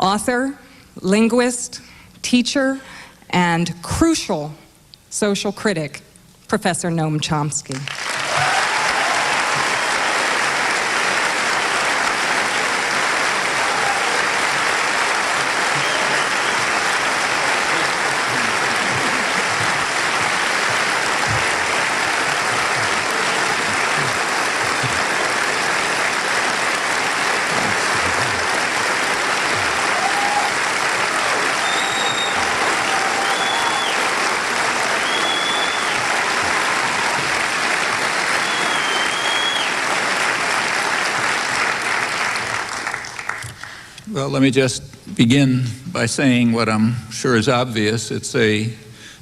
author, linguist, teacher, and crucial social critic, Professor Noam Chomsky. Well, let me just begin by saying what I'm sure is obvious. It's a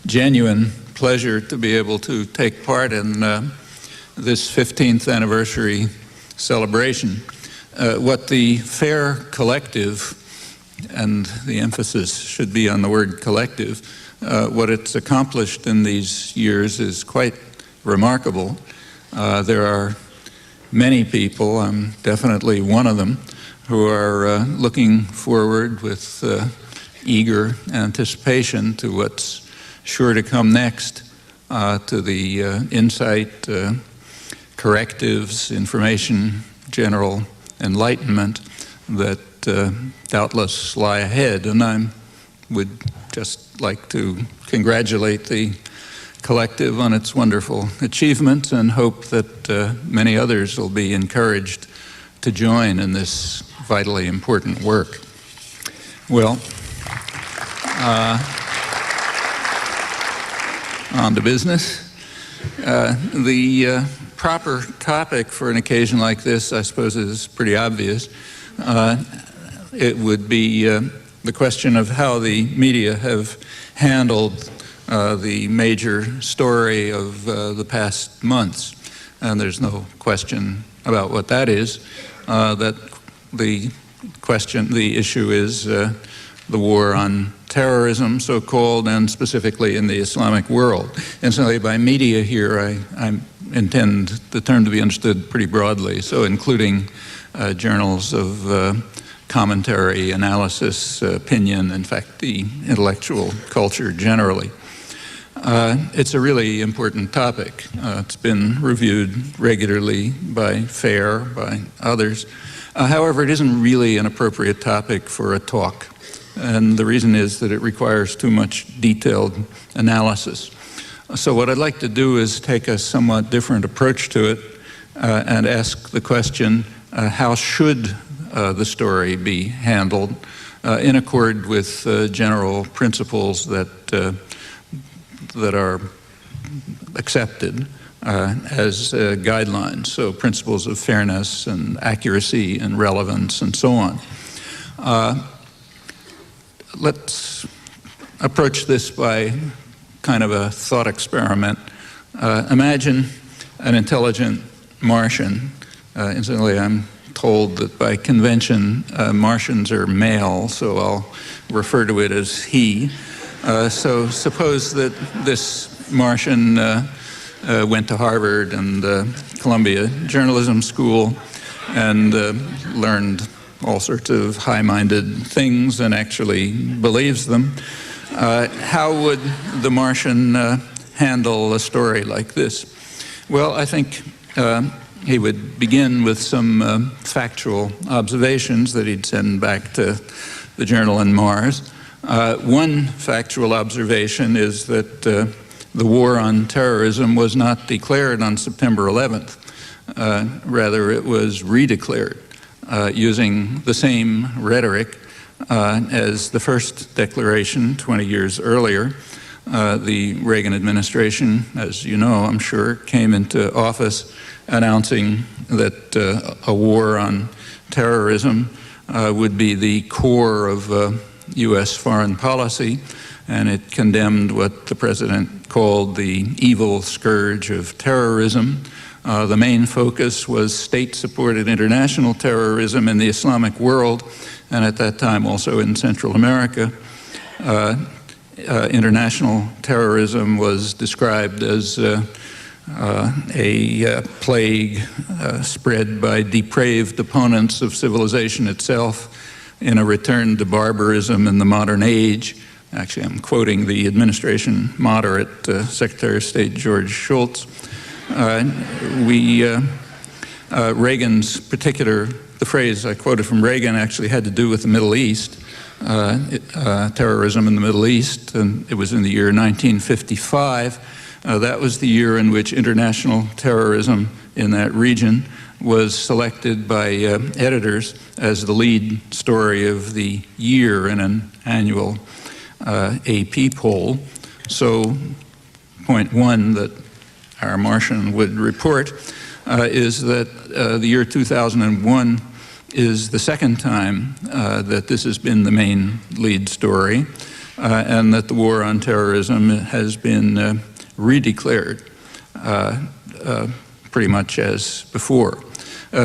genuine pleasure to be able to take part in this 15th anniversary celebration. What the FAIR Collective, and the emphasis should be on the word collective, what it's accomplished in these years is quite remarkable. There are many people, I'm definitely one of them, who are looking forward with eager anticipation to what's sure to come next, to the insight, correctives, information, general enlightenment that doubtless lie ahead. And I would just like to congratulate the collective on its wonderful achievements and hope that many others will be encouraged to join in this vitally important work. Well, on to business. The proper topic for an occasion like this, I suppose, is pretty obvious. It would be the question of how the media have handled the major story of the past months. And there's no question about what that is. That the issue is the war on terrorism, so-called, and specifically in the Islamic world. And so by media here, I intend the term to be understood pretty broadly, so including journals of commentary, analysis, opinion, in fact, the intellectual culture generally. It's a really important topic. It's been reviewed regularly by FAIR, by others. However, it isn't really an appropriate topic for a talk. And the reason is that it requires too much detailed analysis. So what I'd like to do is take a somewhat different approach to it and ask the question, how should the story be handled in accord with general principles that are accepted as guidelines, so principles of fairness and accuracy and relevance and so on. Let's approach this by kind of a thought experiment. Imagine an intelligent Martian. Incidentally, I'm told that by convention, Martians are male, so I'll refer to it as he. So suppose that this Martian went to Harvard and Columbia Journalism School and learned all sorts of high-minded things and actually believes them. How would the Martian handle a story like this? Well, I think he would begin with some factual observations that he'd send back to the journal on Mars. One factual observation is that the war on terrorism was not declared on September 11th. Rather, it was redeclared using the same rhetoric as the first declaration 20 years earlier. The Reagan administration, as you know, I'm sure, came into office announcing that a war on terrorism would be the core of U.S. foreign policy, and it condemned what the president called the evil scourge of terrorism. The main focus was state-supported international terrorism in the Islamic world, and at that time also in Central America. International terrorism was described as a plague spread by depraved opponents of civilization itself, in a return to barbarism in the modern age. Actually, I'm quoting the administration moderate, Secretary of State George Shultz. Reagan's particular, the phrase I quoted from Reagan actually had to do with the Middle East, terrorism in the Middle East, and it was in the year 1955. That was the year in which international terrorism in that region was selected by editors as the lead story of the year in an annual AP poll. So, point one that our Martian would report is that the year 2001 is the second time that this has been the main lead story, and that the war on terrorism has been redeclared pretty much as before.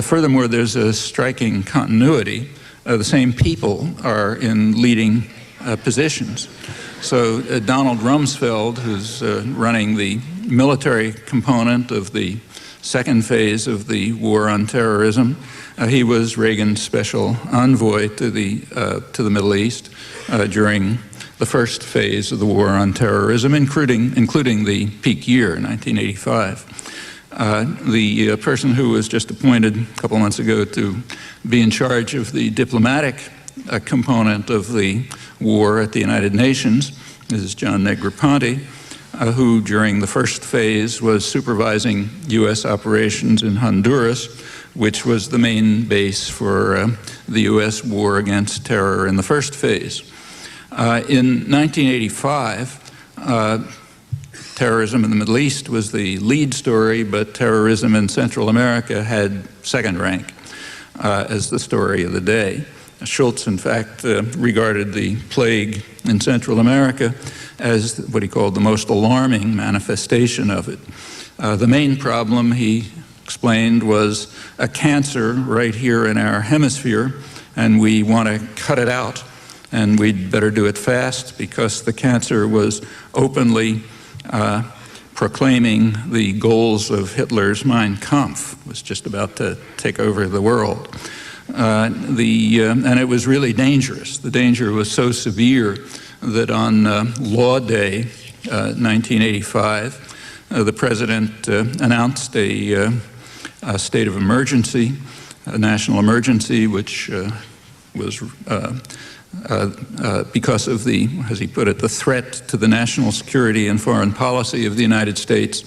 Furthermore, there's a striking continuity. The same people are in leading positions. So Donald Rumsfeld, who's running the military component of the second phase of the war on terrorism, he was Reagan's special envoy to the Middle East during the first phase of the war on terrorism, including the peak year, 1985. The person who was just appointed a couple months ago to be in charge of the diplomatic component of the war at the United Nations is John Negroponte, who during the first phase was supervising U.S. operations in Honduras, which was the main base for the U.S. war against terror in the first phase. In 1985, terrorism in the Middle East was the lead story, but terrorism in Central America had second rank as the story of the day. Shultz, in fact, regarded the plague in Central America as what he called the most alarming manifestation of it. The main problem, he explained, was a cancer right here in our hemisphere, and we want to cut it out, and we'd better do it fast because the cancer was openly proclaiming the goals of Hitler's Mein Kampf, was just about to take over the world. And it was really dangerous. The danger was so severe that on Law Day, 1985, the president announced a state of emergency, a national emergency, which was because of the, as he put it, the threat to the national security and foreign policy of the United States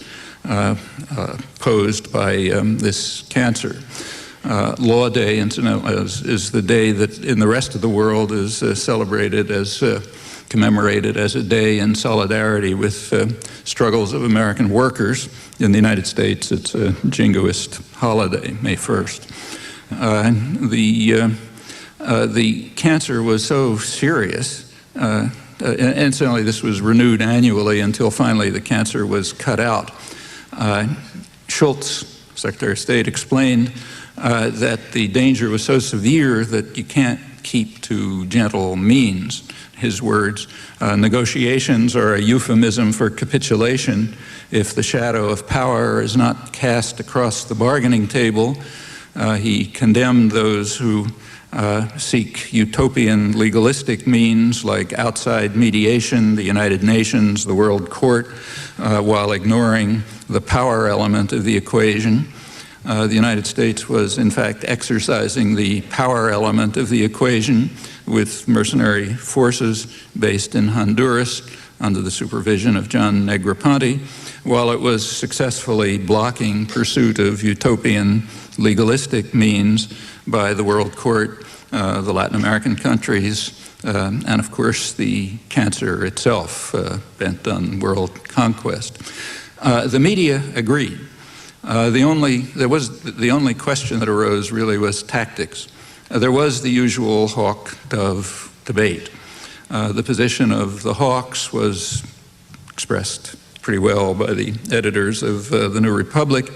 posed by this cancer. Law Day, incidentally, is the day that in the rest of the world is celebrated as, commemorated as a day in solidarity with struggles of American workers. In the United States, it's a jingoist holiday, May 1st. The cancer was so serious, and incidentally, this was renewed annually until finally the cancer was cut out. Shultz, Secretary of State, explained that the danger was so severe that you can't keep to gentle means. His words, negotiations are a euphemism for capitulation. If the shadow of power is not cast across the bargaining table, he condemned those who seek utopian legalistic means like outside mediation, the United Nations, the World Court, while ignoring the power element of the equation. The United States was, in fact, exercising the power element of the equation with mercenary forces based in Honduras under the supervision of John Negroponte, while it was successfully blocking pursuit of utopian legalistic means by the World Court, the Latin American countries, and of course the cancer itself, bent on world conquest. The media agreed. The only question that arose really was tactics. There was the usual hawk-dove debate. The position of the hawks was expressed pretty well by the editors of the New Republic.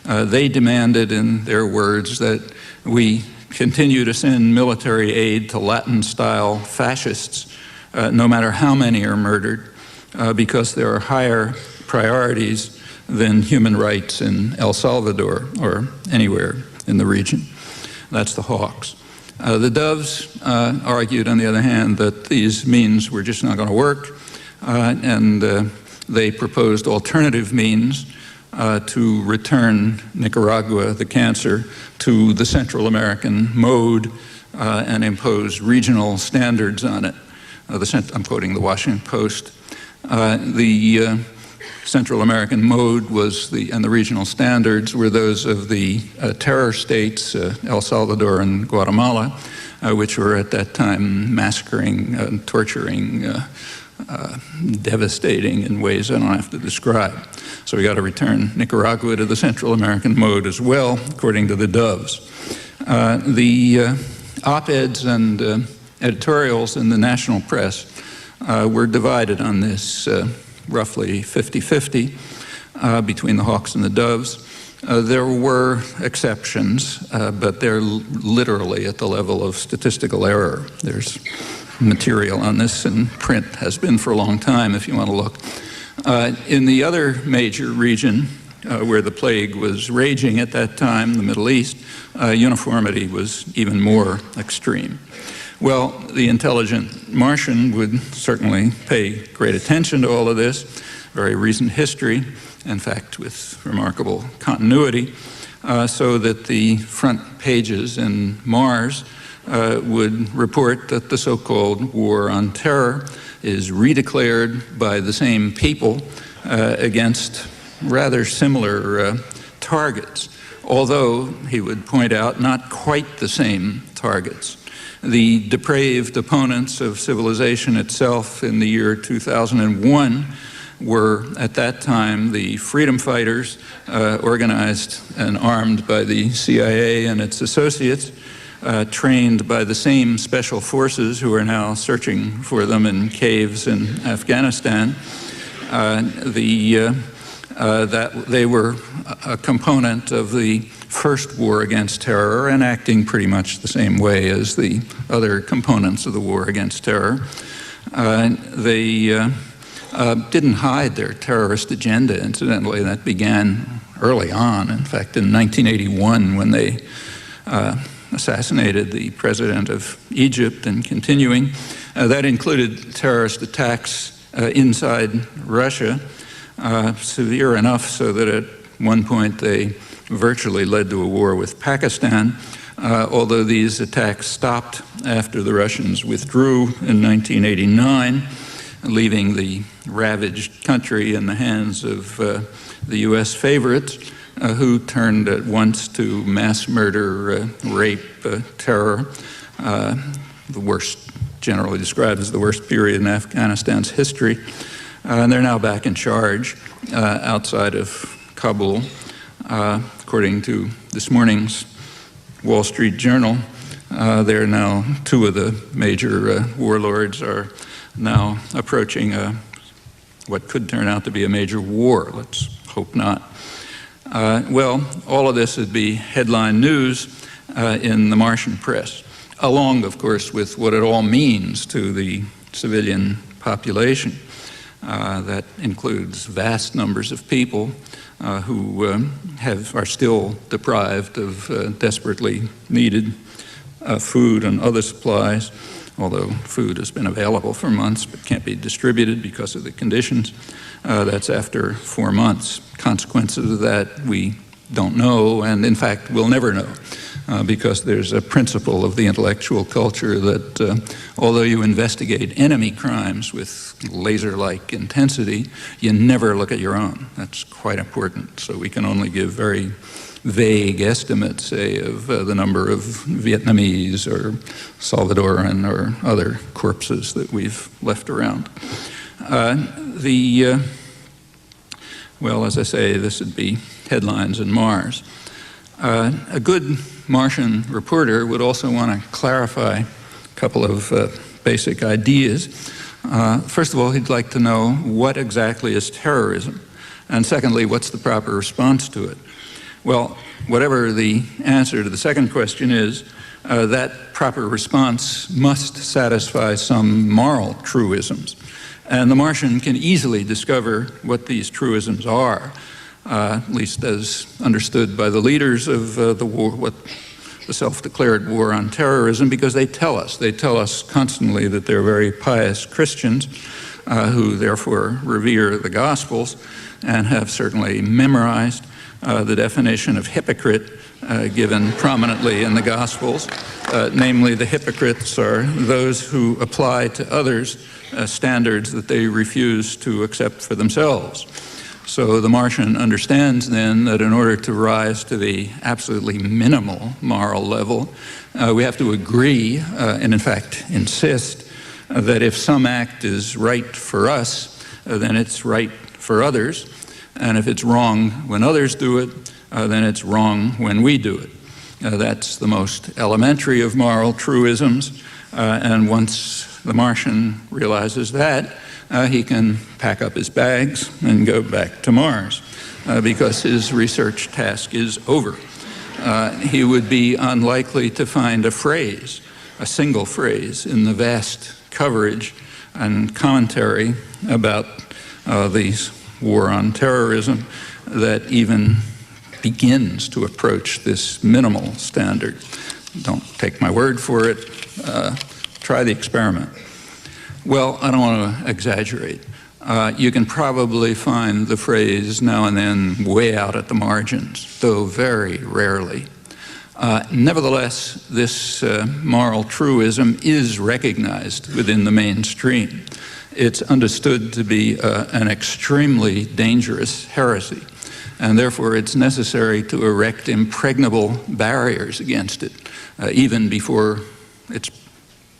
They demanded, in their words, that we continue to send military aid to Latin-style fascists, no matter how many are murdered, because there are higher priorities than human rights in El Salvador or anywhere in the region. That's the hawks. The Doves argued, on the other hand, that these means were just not going to work, and they proposed alternative means to return Nicaragua, the cancer, to the Central American mode and impose regional standards on it. I'm quoting the Washington Post. The Central American mode was and the regional standards were those of the terror states, El Salvador and Guatemala, which were at that time massacring, torturing, devastating in ways I don't have to describe. So we got to return Nicaragua to the Central American mode as well, according to the Doves. The op-eds and editorials in the national press were divided on this, roughly 50-50 between the Hawks and the Doves. There were exceptions, but they're literally at the level of statistical error. There's material on this in print, has been for a long time if you want to look. In the other major region where the plague was raging at that time, the Middle East, uniformity was even more extreme. Well, the intelligent Martian would certainly pay great attention to all of this, very recent history, in fact, with remarkable continuity, so that the front pages in Mars would report that the so-called war on terror is redeclared by the same people against rather similar targets, although, he would point out, not quite the same targets. The depraved opponents of civilization itself in the year 2001 were, at that time, the freedom fighters organized and armed by the CIA and its associates, trained by the same special forces who are now searching for them in caves in Afghanistan. That they were a component of the first war against terror and acting pretty much the same way as the other components of the war against terror. They didn't hide their terrorist agenda, incidentally. That began early on. In fact, in 1981, when they assassinated the president of Egypt and continuing, that included terrorist attacks inside Russia, severe enough so that at one point they virtually led to a war with Pakistan, although these attacks stopped after the Russians withdrew in 1989, leaving the ravaged country in the hands of the U.S. favorites, who turned at once to mass murder, rape, terror, the worst, generally described as the worst period in Afghanistan's history. And they're now back in charge outside of Kabul. According to this morning's Wall Street Journal, they're now, two of the major warlords are now approaching what could turn out to be a major war. Let's hope not. Well, all of this would be headline news in the Martian press, along, of course, with what it all means to the civilian population. That includes vast numbers of people who are still deprived of desperately needed food and other supplies, although food has been available for months but can't be distributed because of the conditions. That's after 4 months. Consequences of that we don't know, and in fact we'll never know, because there's a principle of the intellectual culture that although you investigate enemy crimes with laser-like intensity, you never look at your own. That's quite important. So we can only give very vague estimates, say, of the number of Vietnamese or Salvadoran or other corpses that we've left around. Well, as I say, this would be headlines in Mars. A good Martian reporter would also want to clarify a couple of basic ideas. First of all, he'd like to know what exactly is terrorism, and secondly, what's the proper response to it? Well, whatever the answer to the second question is, that proper response must satisfy some moral truisms. And the Martian can easily discover what these truisms are, at least as understood by the leaders of the war, what the self-declared war on terrorism because they tell us constantly that they're very pious Christians who therefore revere the Gospels and have certainly memorized the definition of hypocrite given prominently in the Gospels. Namely, the hypocrites are those who apply to others standards that they refuse to accept for themselves. So the Martian understands then that in order to rise to the absolutely minimal moral level, we have to agree, and in fact insist, that if some act is right for us, then it's right for others. And if it's wrong when others do it, then it's wrong when we do it. That's the most elementary of moral truisms. And once the Martian realizes that, he can pack up his bags and go back to Mars because his research task is over. He would be unlikely to find a phrase, a single phrase, in the vast coverage and commentary about the war on terrorism that even begins to approach this minimal standard. Don't take my word for it. Try the experiment. Well, I don't want to exaggerate. You can probably find the phrase now and then way out at the margins, though very rarely. Nevertheless, this moral truism is recognized within the mainstream. It's understood to be an extremely dangerous heresy, and therefore it's necessary to erect impregnable barriers against it, even before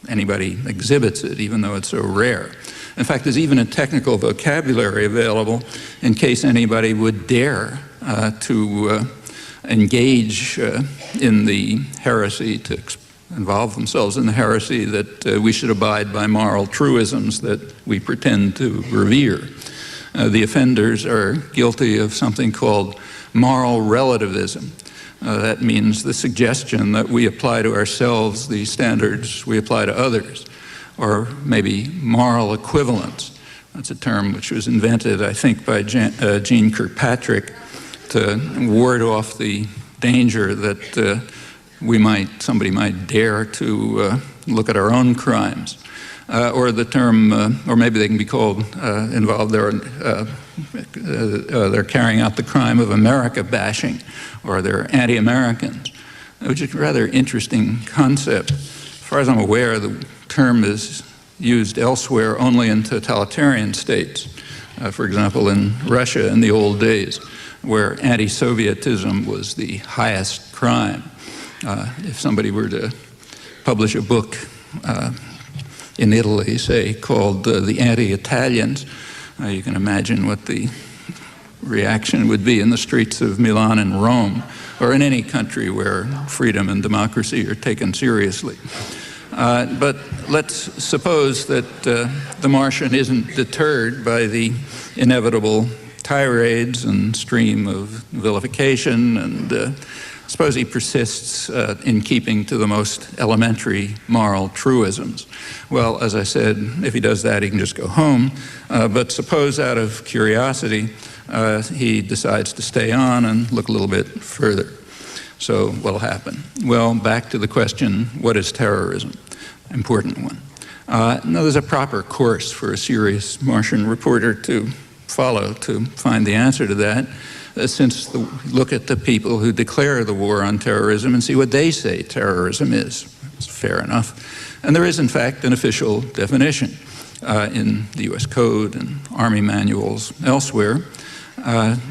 anybody exhibits it, even though it's so rare. In fact, there's even a technical vocabulary available in case anybody would dare to engage in the heresy, to involve themselves in the heresy that we should abide by moral truisms that we pretend to revere. The offenders are guilty of something called moral relativism. That means the suggestion that we apply to ourselves the standards we apply to others, or maybe moral equivalence. That's a term which was invented, I think, by Jean Kirkpatrick to ward off the danger that somebody might dare to look at our own crimes. Or the term, or maybe they can be called involved, they're carrying out the crime of America bashing, or they're anti-Americans, which is a rather interesting concept. As far as I'm aware, the term is used elsewhere only in totalitarian states. For example, in Russia in the old days, where anti-Sovietism was the highest crime. If somebody were to publish a book in Italy, say, called The Anti-Italians, you can imagine what the reaction would be in the streets of Milan and Rome, or in any country where freedom and democracy are taken seriously. But let's suppose that the Martian isn't deterred by the inevitable tirades and stream of vilification, and suppose he persists in keeping to the most elementary moral truisms. Well, as I said, if he does that, he can just go home. But suppose out of curiosity, he decides to stay on and look a little bit further. So what'll happen? Well, back to the question, what is terrorism? Important one. Now, there's a proper course for a serious Martian reporter to follow to find the answer to that. Look at the people who declare the war on terrorism and see what they say terrorism is. It's fair enough. And there is, in fact, an official definition in the U.S. Code and Army manuals elsewhere.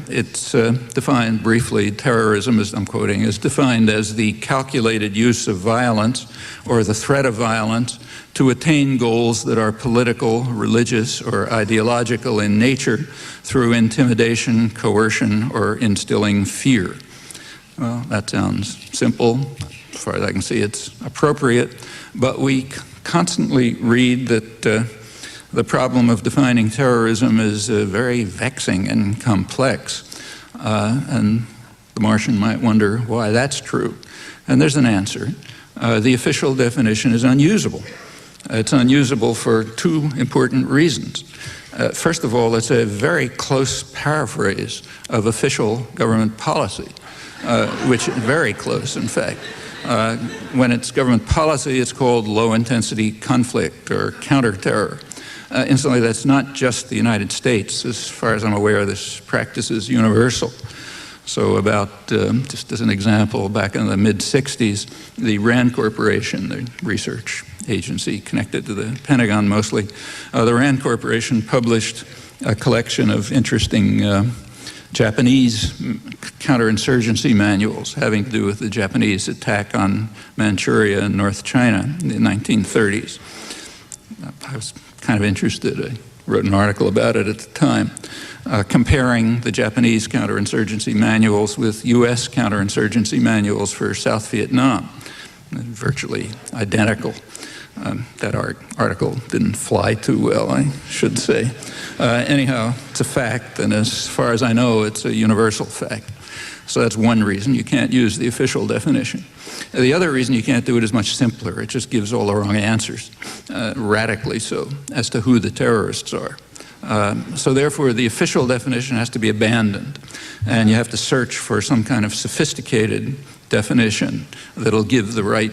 It's defined briefly, terrorism, as I'm quoting, is defined as the calculated use of violence or the threat of violence to attain goals that are political, religious, or ideological in nature through intimidation, coercion, or instilling fear. Well, that sounds simple. As far as I can see, it's appropriate. But we constantly read that the problem of defining terrorism is very vexing and complex. And the Martian might wonder why that's true. And there's an answer. The official definition is unusable. It's unusable for two important reasons. First of all, it's a very close paraphrase of official government policy, which is very close, in fact. When it's government policy, it's called low-intensity conflict or counterterror. Incidentally, that's not just the United States. As far as I'm aware, this practice is universal. So about, just as an example, back in the mid-60s, the RAND Corporation, the research agency connected to the Pentagon mostly, the RAND Corporation published a collection of interesting Japanese counterinsurgency manuals having to do with the Japanese attack on Manchuria and North China in the 1930s. I was kind of interested. I wrote an article about it at the time, comparing the Japanese counterinsurgency manuals with US counterinsurgency manuals for South Vietnam, virtually identical. That article didn't fly too well, I should say. Anyhow, it's a fact, and as far as I know, it's a universal fact. So that's one reason you can't use the official definition. The other reason you can't do it is much simpler. It just gives all the wrong answers, radically so, as to who the terrorists are. So therefore, the official definition has to be abandoned, and you have to search for some kind of sophisticated definition that'll give the right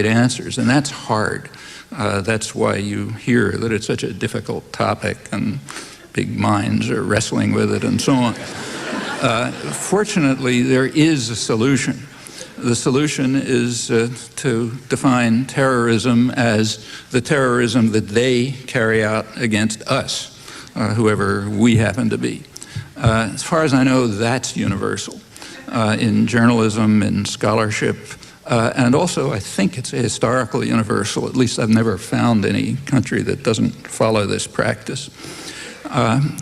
answers, and that's hard. That's why you hear that it's such a difficult topic, and big minds are wrestling with it, and so on. Fortunately, there is a solution. The solution is to define terrorism as the terrorism that they carry out against us, whoever we happen to be. As far as I know, that's universal in journalism, in scholarship, and also I think it's a historical universal. At least I've never found any country that doesn't follow this practice.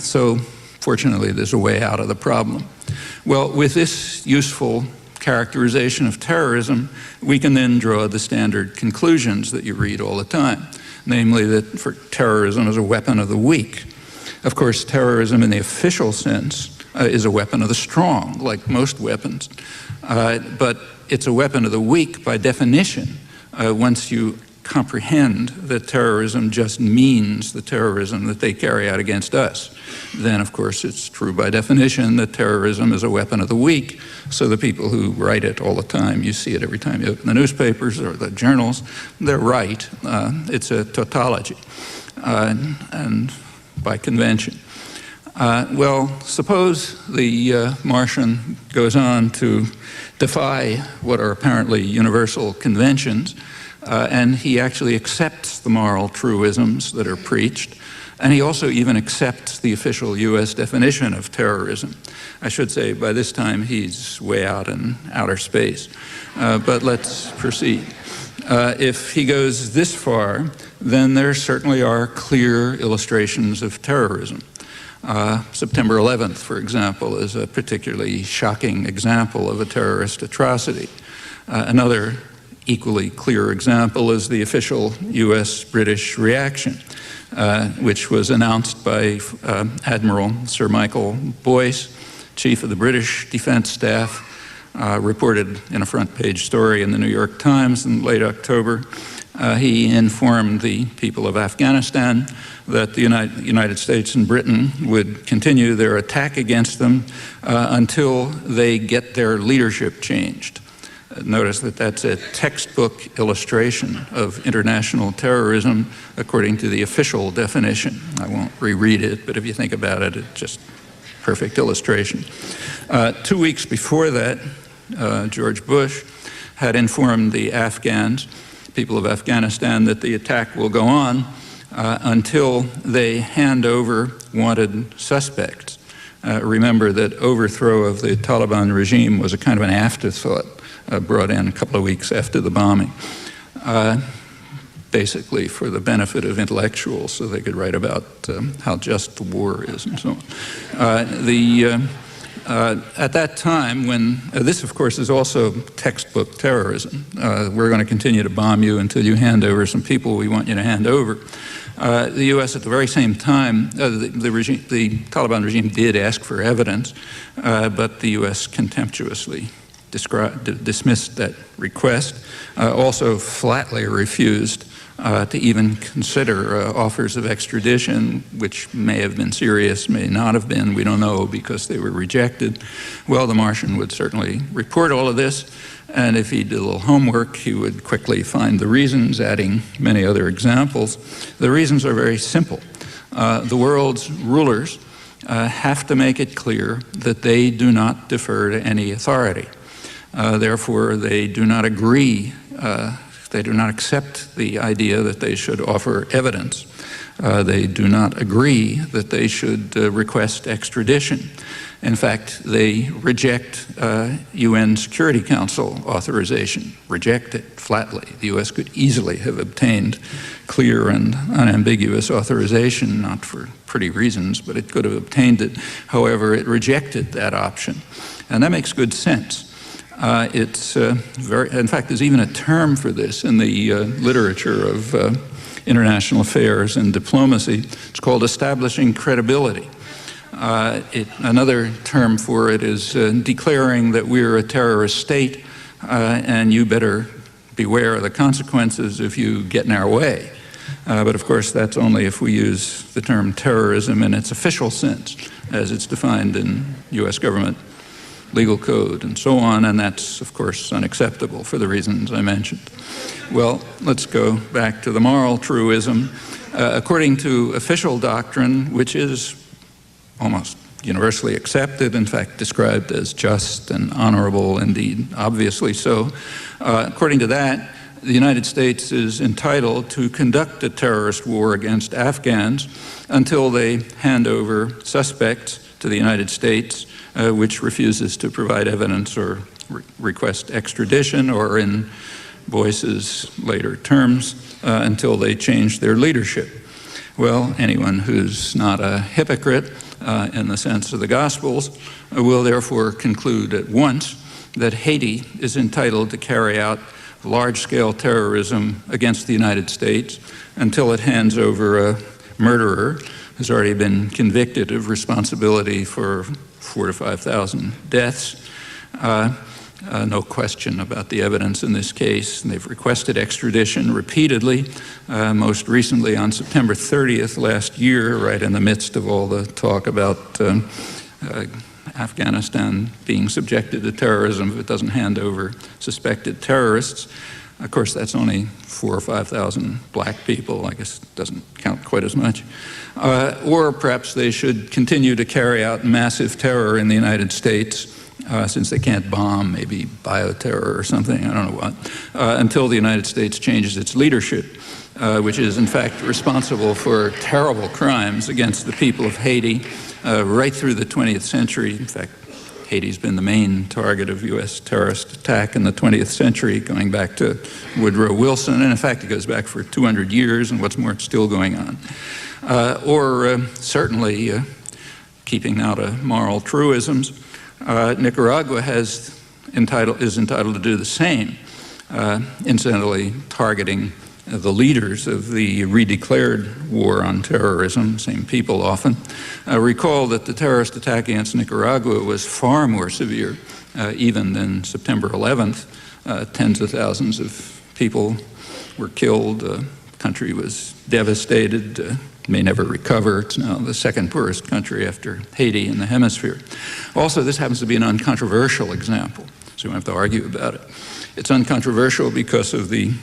So fortunately, there's a way out of the problem. Well, with this useful characterization of terrorism, we can then draw the standard conclusions that you read all the time, namely that for terrorism is a weapon of the weak. Of course, terrorism in the official sense is a weapon of the strong, like most weapons, but it's a weapon of the weak by definition once you comprehend that terrorism just means the terrorism that they carry out against us. Then, of course, it's true by definition that terrorism is a weapon of the weak, so the people who write it all the time, you see it every time you open the newspapers or the journals, they're right. It's a tautology, and by convention. Well, suppose the Martian goes on to defy what are apparently universal conventions, and he actually accepts the moral truisms that are preached, and he also even accepts the official US definition of terrorism. I should say by this time he's way out in outer space, but let's proceed. If he goes this far, then there certainly are clear illustrations of terrorism. September 11th, for example, is a particularly shocking example of a terrorist atrocity. Another equally clear example is the official US-British reaction, which was announced by Admiral Sir Michael Boyce, chief of the British Defense Staff, reported in a front-page story in the New York Times in late October. He informed the people of Afghanistan that the United States and Britain would continue their attack against them until they get their leadership changed. Notice that that's a textbook illustration of international terrorism according to the official definition. I won't reread it, but if you think about it, it's just perfect illustration. 2 weeks before that, George Bush had informed the Afghans, people of Afghanistan, that the attack will go on until they hand over wanted suspects. Remember that overthrow of the Taliban regime was a kind of an afterthought brought in a couple of weeks after the bombing, basically for the benefit of intellectuals so they could write about how just the war is and so on. At that time, when this, of course, is also textbook terrorism. We're going to continue to bomb you until you hand over some people we want you to hand over. The U.S. at the very same time, the Taliban regime did ask for evidence, but the U.S. contemptuously dismissed that request, also flatly refused to even consider offers of extradition, which may have been serious, may not have been, we don't know, because they were rejected. Well, the Martian would certainly report all of this, and if he did a little homework, he would quickly find the reasons, adding many other examples. The reasons are very simple. The world's rulers have to make it clear that they do not defer to any authority. Therefore, they do not agree, they do not accept the idea that they should offer evidence. They do not agree that they should request extradition. In fact, they reject UN Security Council authorization, reject it flatly. The US could easily have obtained clear and unambiguous authorization, not for pretty reasons, but it could have obtained it. However, it rejected that option. And that makes good sense. In fact, there's even a term for this in the literature of international affairs and diplomacy. It's called establishing credibility. Another term for it is declaring that we're a terrorist state and you better beware of the consequences if you get in our way. But of course, that's only if we use the term terrorism in its official sense, as it's defined in US government legal code and so on, and that's, of course, unacceptable for the reasons I mentioned. Well, let's go back to the moral truism. According to official doctrine, which is almost universally accepted, in fact described as just and honorable, indeed obviously so, according to that, the United States is entitled to conduct a terrorist war against Afghans until they hand over suspects to the United States, which refuses to provide evidence or request extradition, or in Boyce's later terms, until they change their leadership. Well, anyone who's not a hypocrite in the sense of the Gospels will therefore conclude at once that Haiti is entitled to carry out large-scale terrorism against the United States until it hands over a murderer who's already been convicted of responsibility for 4,000 to 5,000 deaths. No question about the evidence in this case. And they've requested extradition repeatedly, most recently on September 30th last year, right in the midst of all the talk about Afghanistan being subjected to terrorism if it doesn't hand over suspected terrorists. Of course, that's only 4,000 or 5,000 black people. I guess it doesn't count quite as much. Or perhaps they should continue to carry out massive terror in the United States, since they can't bomb, maybe bioterror or something, I don't know what, until the United States changes its leadership, which is in fact responsible for terrible crimes against the people of Haiti right through the 20th century. In fact, Haiti's been the main target of U.S. terrorist attack in the 20th century, going back to Woodrow Wilson, and in fact it goes back for 200 years, and what's more, it's still going on. Certainly, keeping now to moral truisms, Nicaragua is entitled to do the same, incidentally targeting the leaders of the redeclared war on terrorism, same people often. Recall that the terrorist attack against Nicaragua was far more severe even than September 11th. Tens of thousands of people were killed. The country was devastated, may never recover. It's now the second poorest country after Haiti in the hemisphere. Also, this happens to be an uncontroversial example, so we don't have to argue about it. It's uncontroversial because of the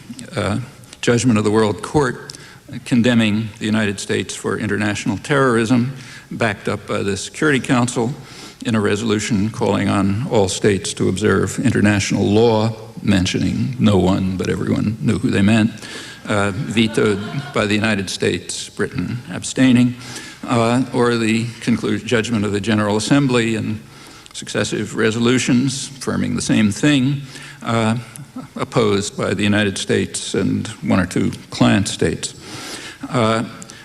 judgment of the World Court condemning the United States for international terrorism, backed up by the Security Council in a resolution calling on all states to observe international law, mentioning no one, but everyone knew who they meant, vetoed by the United States, Britain abstaining, or the judgment of the General Assembly and successive resolutions affirming the same thing, opposed by the United States and one or two client states.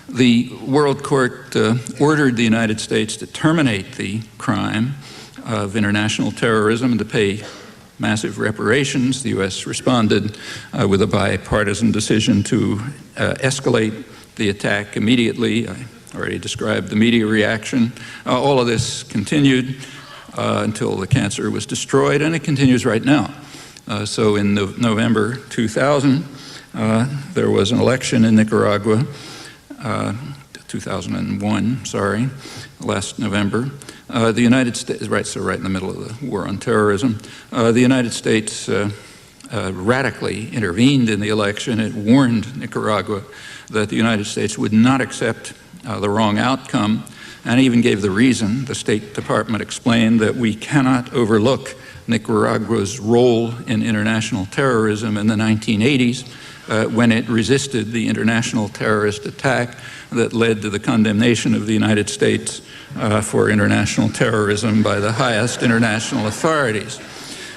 The World Court ordered the United States to terminate the crime of international terrorism and to pay massive reparations. The U.S. responded with a bipartisan decision to escalate the attack immediately. I already described the media reaction. All of this continued. until the cancer was destroyed, and it continues right now. So in November 2000, there was an election in Nicaragua, 2001, sorry, last November. The United States, right in the middle of the war on terrorism, the United States radically intervened in the election. It warned Nicaragua that the United States would not accept the wrong outcome, and even gave the reason. The State Department explained that we cannot overlook Nicaragua's role in international terrorism in the 1980s when it resisted the international terrorist attack that led to the condemnation of the United States for international terrorism by the highest international authorities.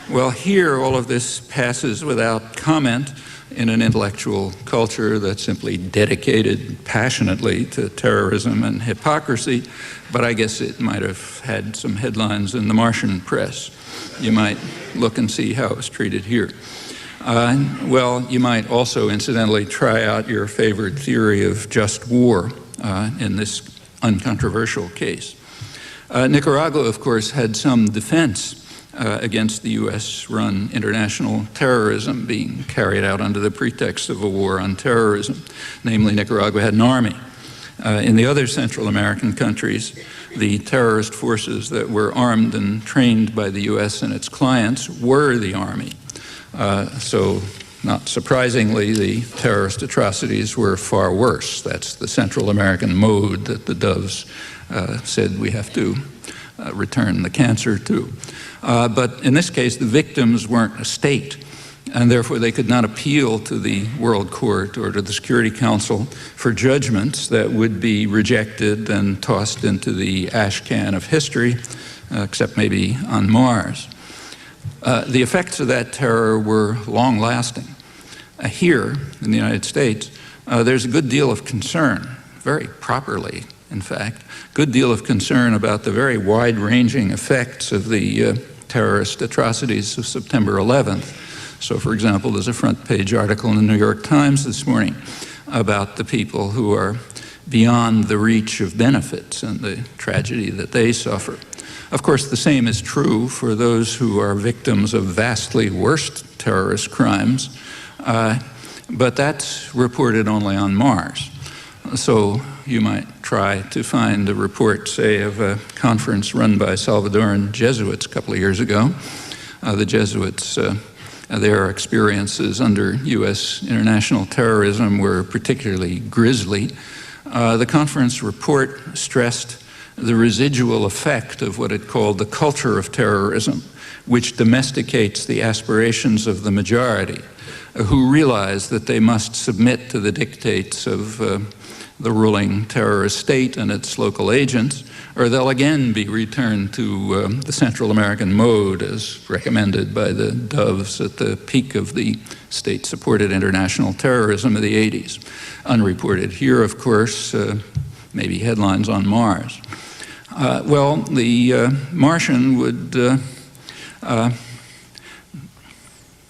Well, here all of this passes without comment in an intellectual culture that's simply dedicated passionately to terrorism and hypocrisy, but I guess it might have had some headlines in the Martian press. You might look and see how it was treated here. Well, you might also incidentally try out your favorite theory of just war in this uncontroversial case. Nicaragua, of course, had some defense against the US-run international terrorism being carried out under the pretext of a war on terrorism. Namely, Nicaragua had an army. In the other Central American countries, the terrorist forces that were armed and trained by the US and its clients were the army. So, not surprisingly, the terrorist atrocities were far worse. That's the Central American mode that the Doves said we have to return the cancer to. But in this case, the victims weren't a state, and therefore they could not appeal to the World Court or to the Security Council for judgments that would be rejected and tossed into the ash can of history, except maybe on Mars. The effects of that terror were long-lasting. Here, in the United States, there's a good deal of concern, very properly, in fact, good deal of concern about the very wide-ranging effects of the terrorist atrocities of September 11th. So, for example, there's a front-page article in the New York Times this morning about the people who are beyond the reach of benefits and the tragedy that they suffer. Of course, the same is true for those who are victims of vastly worse terrorist crimes, but that's reported only on Mars. So you might try to find a report, say, of a conference run by Salvadoran Jesuits a couple of years ago. The Jesuits, their experiences under U.S. international terrorism were particularly grisly. The conference report stressed the residual effect of what it called the culture of terrorism, which domesticates the aspirations of the majority, who realize that they must submit to the dictates of the ruling terrorist state and its local agents, or they'll again be returned to the Central American mode as recommended by the Doves at the peak of the state-supported international terrorism of the 80s. Unreported here, of course, maybe headlines on Mars. Well, the Martian would, how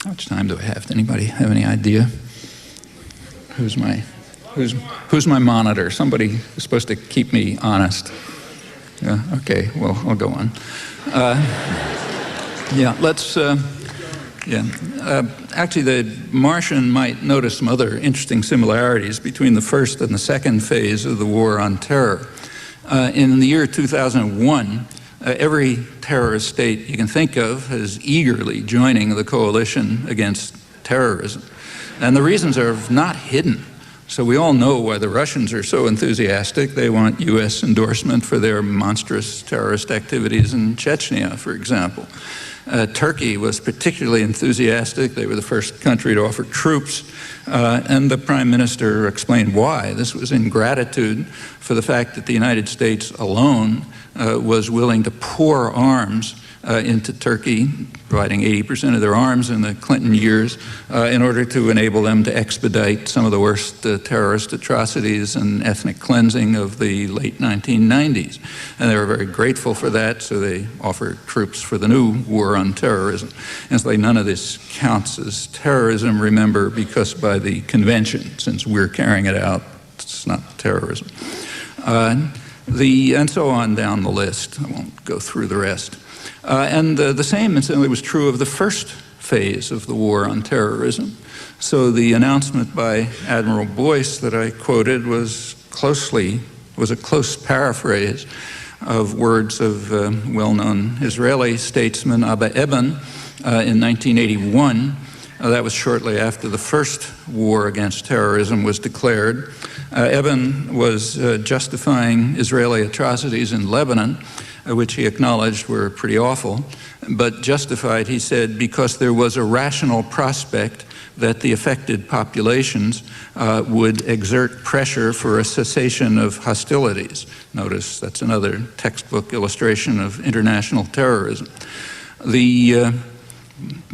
much time do I have? Does anybody have any idea? Who's my monitor? Somebody who's supposed to keep me honest. Yeah, okay, well, I'll go on. Yeah, let's, actually the Martian might notice some other interesting similarities between the first and the second phase of the war on terror. In the year 2001, every terrorist state you can think of is eagerly joining the coalition against terrorism. And the reasons are not hidden. So we all know why the Russians are so enthusiastic. They want U.S. endorsement for their monstrous terrorist activities in Chechnya, for example. Turkey was particularly enthusiastic. They were the first country to offer troops, and the Prime Minister explained why. This was in gratitude for the fact that the United States alone was willing to pour arms into Turkey, providing 80% of their arms in the Clinton years, in order to enable them to expedite some of the worst terrorist atrocities and ethnic cleansing of the late 1990s. And they were very grateful for that, so they offered troops for the new war on terrorism. And so none of this counts as terrorism, remember, because by the convention, since we're carrying it out, it's not terrorism. And so on down the list. I won't go through the rest. And the same, incidentally, was true of the first phase of the war on terrorism. So the announcement by Admiral Boyce that I quoted was a close paraphrase of words of well-known Israeli statesman Abba Eban in 1981. That was shortly after the first war against terrorism was declared. Eban was justifying Israeli atrocities in Lebanon, which he acknowledged were pretty awful, but justified, he said, because there was a rational prospect that the affected populations would exert pressure for a cessation of hostilities. Notice that's another textbook illustration of international terrorism.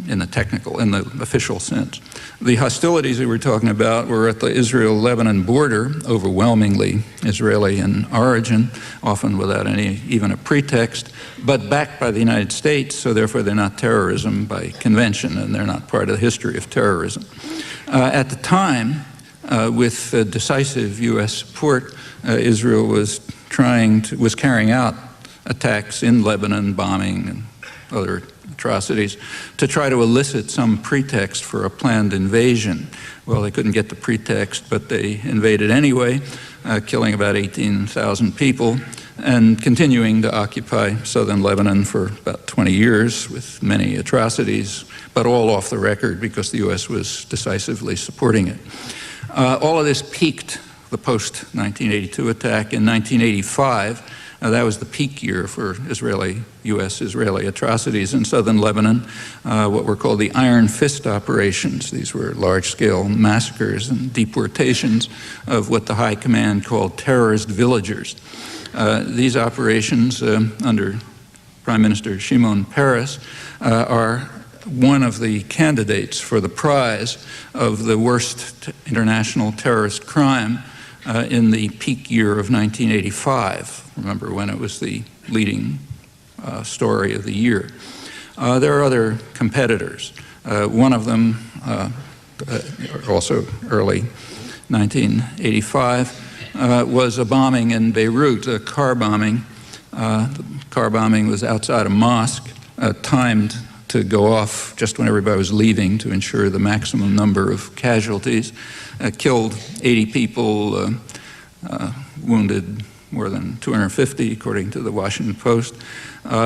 In the official sense. The hostilities that we're talking about were at the Israel-Lebanon border, overwhelmingly Israeli in origin, often without even a pretext, but backed by the United States, so therefore they're not terrorism by convention, and they're not part of the history of terrorism. At the time, with decisive U.S. support, Israel was carrying out attacks in Lebanon, bombing and other atrocities, to try to elicit some pretext for a planned invasion. Well, they couldn't get the pretext, but they invaded anyway, killing about 18,000 people and continuing to occupy southern Lebanon for about 20 years with many atrocities, but all off the record because the U.S. was decisively supporting it. All of this peaked the post-1982 attack in 1985. That was the peak year for U.S.-Israeli atrocities in southern Lebanon, what were called the Iron Fist operations. These were large-scale massacres and deportations of what the High Command called terrorist villagers. These operations, under Prime Minister Shimon Peres, are one of the candidates for the prize of the worst international terrorist crime in the peak year of 1985. Remember when it was the leading story of the year. There are other competitors. One of them, also early 1985, was a bombing in Beirut, a car bombing. The car bombing was outside a mosque, timed to go off just when everybody was leaving to ensure the maximum number of casualties. Killed 80 people, wounded more than 250, according to the Washington Post,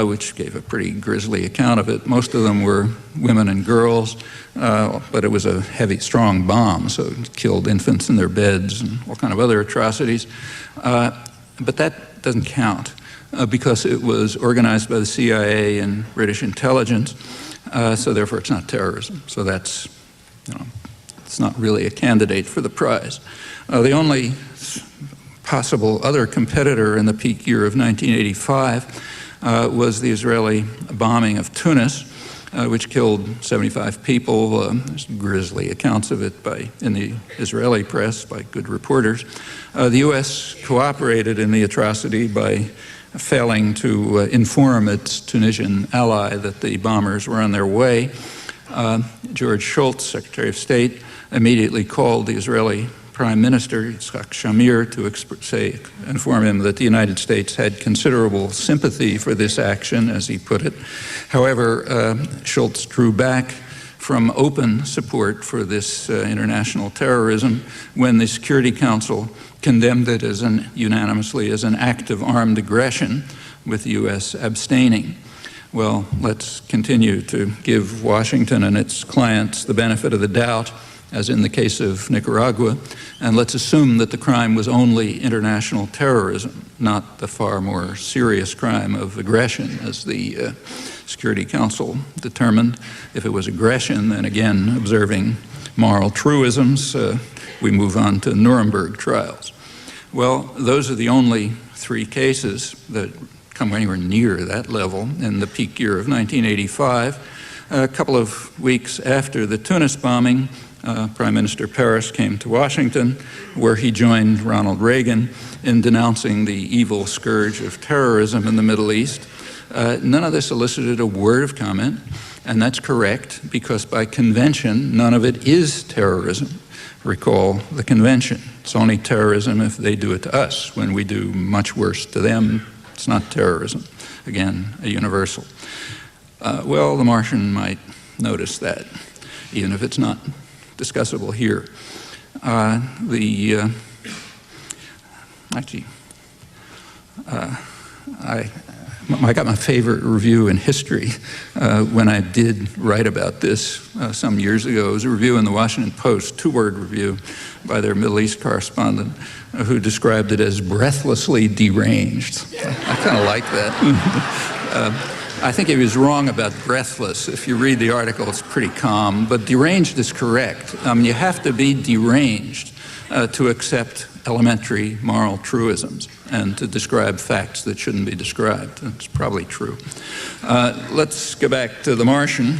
which gave a pretty grisly account of it. Most of them were women and girls, but it was a heavy, strong bomb, so it killed infants in their beds and all kind of other atrocities. But that doesn't count because it was organized by the CIA and British intelligence, so therefore it's not terrorism. So that's, it's not really a candidate for the prize. The only possible other competitor in the peak year of 1985 was the Israeli bombing of Tunis, which killed 75 people. There's grisly accounts of it in the Israeli press by good reporters. The U.S. cooperated in the atrocity by failing to inform its Tunisian ally that the bombers were on their way. George Shultz, Secretary of State, immediately called the Israeli Prime Minister, Yitzhak Shamir, to inform him that the United States had considerable sympathy for this action, as he put it. However, Shultz drew back from open support for this international terrorism when the Security Council condemned it unanimously as an act of armed aggression, with the U.S. abstaining. Well, let's continue to give Washington and its clients the benefit of the doubt, as in the case of Nicaragua, and let's assume that the crime was only international terrorism, not the far more serious crime of aggression, as the Security Council determined. If it was aggression, then again, observing moral truisms, we move on to Nuremberg trials. Well, those are the only three cases that come anywhere near that level in the peak year of 1985. A couple of weeks after the Tunis bombing, Prime Minister Peres came to Washington, where he joined Ronald Reagan in denouncing the evil scourge of terrorism in the Middle East. None of this elicited a word of comment, and that's correct, because by convention, none of it is terrorism. Recall the convention. It's only terrorism if they do it to us. When we do much worse to them, It's not terrorism. Again, a universal. Well, the Martian might notice that, even if it's not discussable here. I got my favorite review in history when I did write about this some years ago. It was a review in the Washington Post, two-word review by their Middle East correspondent, who described it as breathlessly deranged. I kind of like that. I think he was wrong about breathless. If you read the article, it's pretty calm, but deranged is correct. You have to be deranged to accept elementary moral truisms and to describe facts that shouldn't be described. That's probably true. Let's go back to the Martian.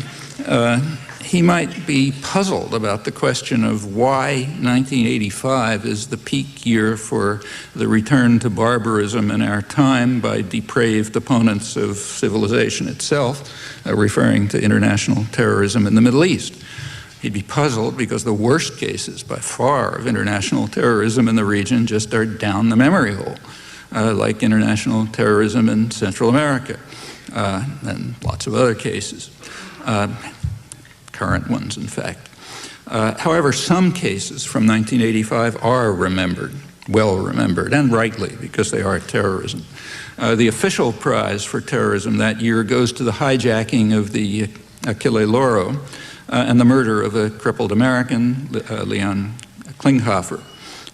He might be puzzled about the question of why 1985 is the peak year for the return to barbarism in our time by depraved opponents of civilization itself, referring to international terrorism in the Middle East. He'd be puzzled because the worst cases by far of international terrorism in the region just are down the memory hole, like international terrorism in Central America and lots of other cases. Current ones, in fact. However, some cases from 1985 are remembered, well remembered, and rightly, because they are terrorism. The official prize for terrorism that year goes to the hijacking of the Achille Lauro and the murder of a crippled American, Leon Klinghoffer.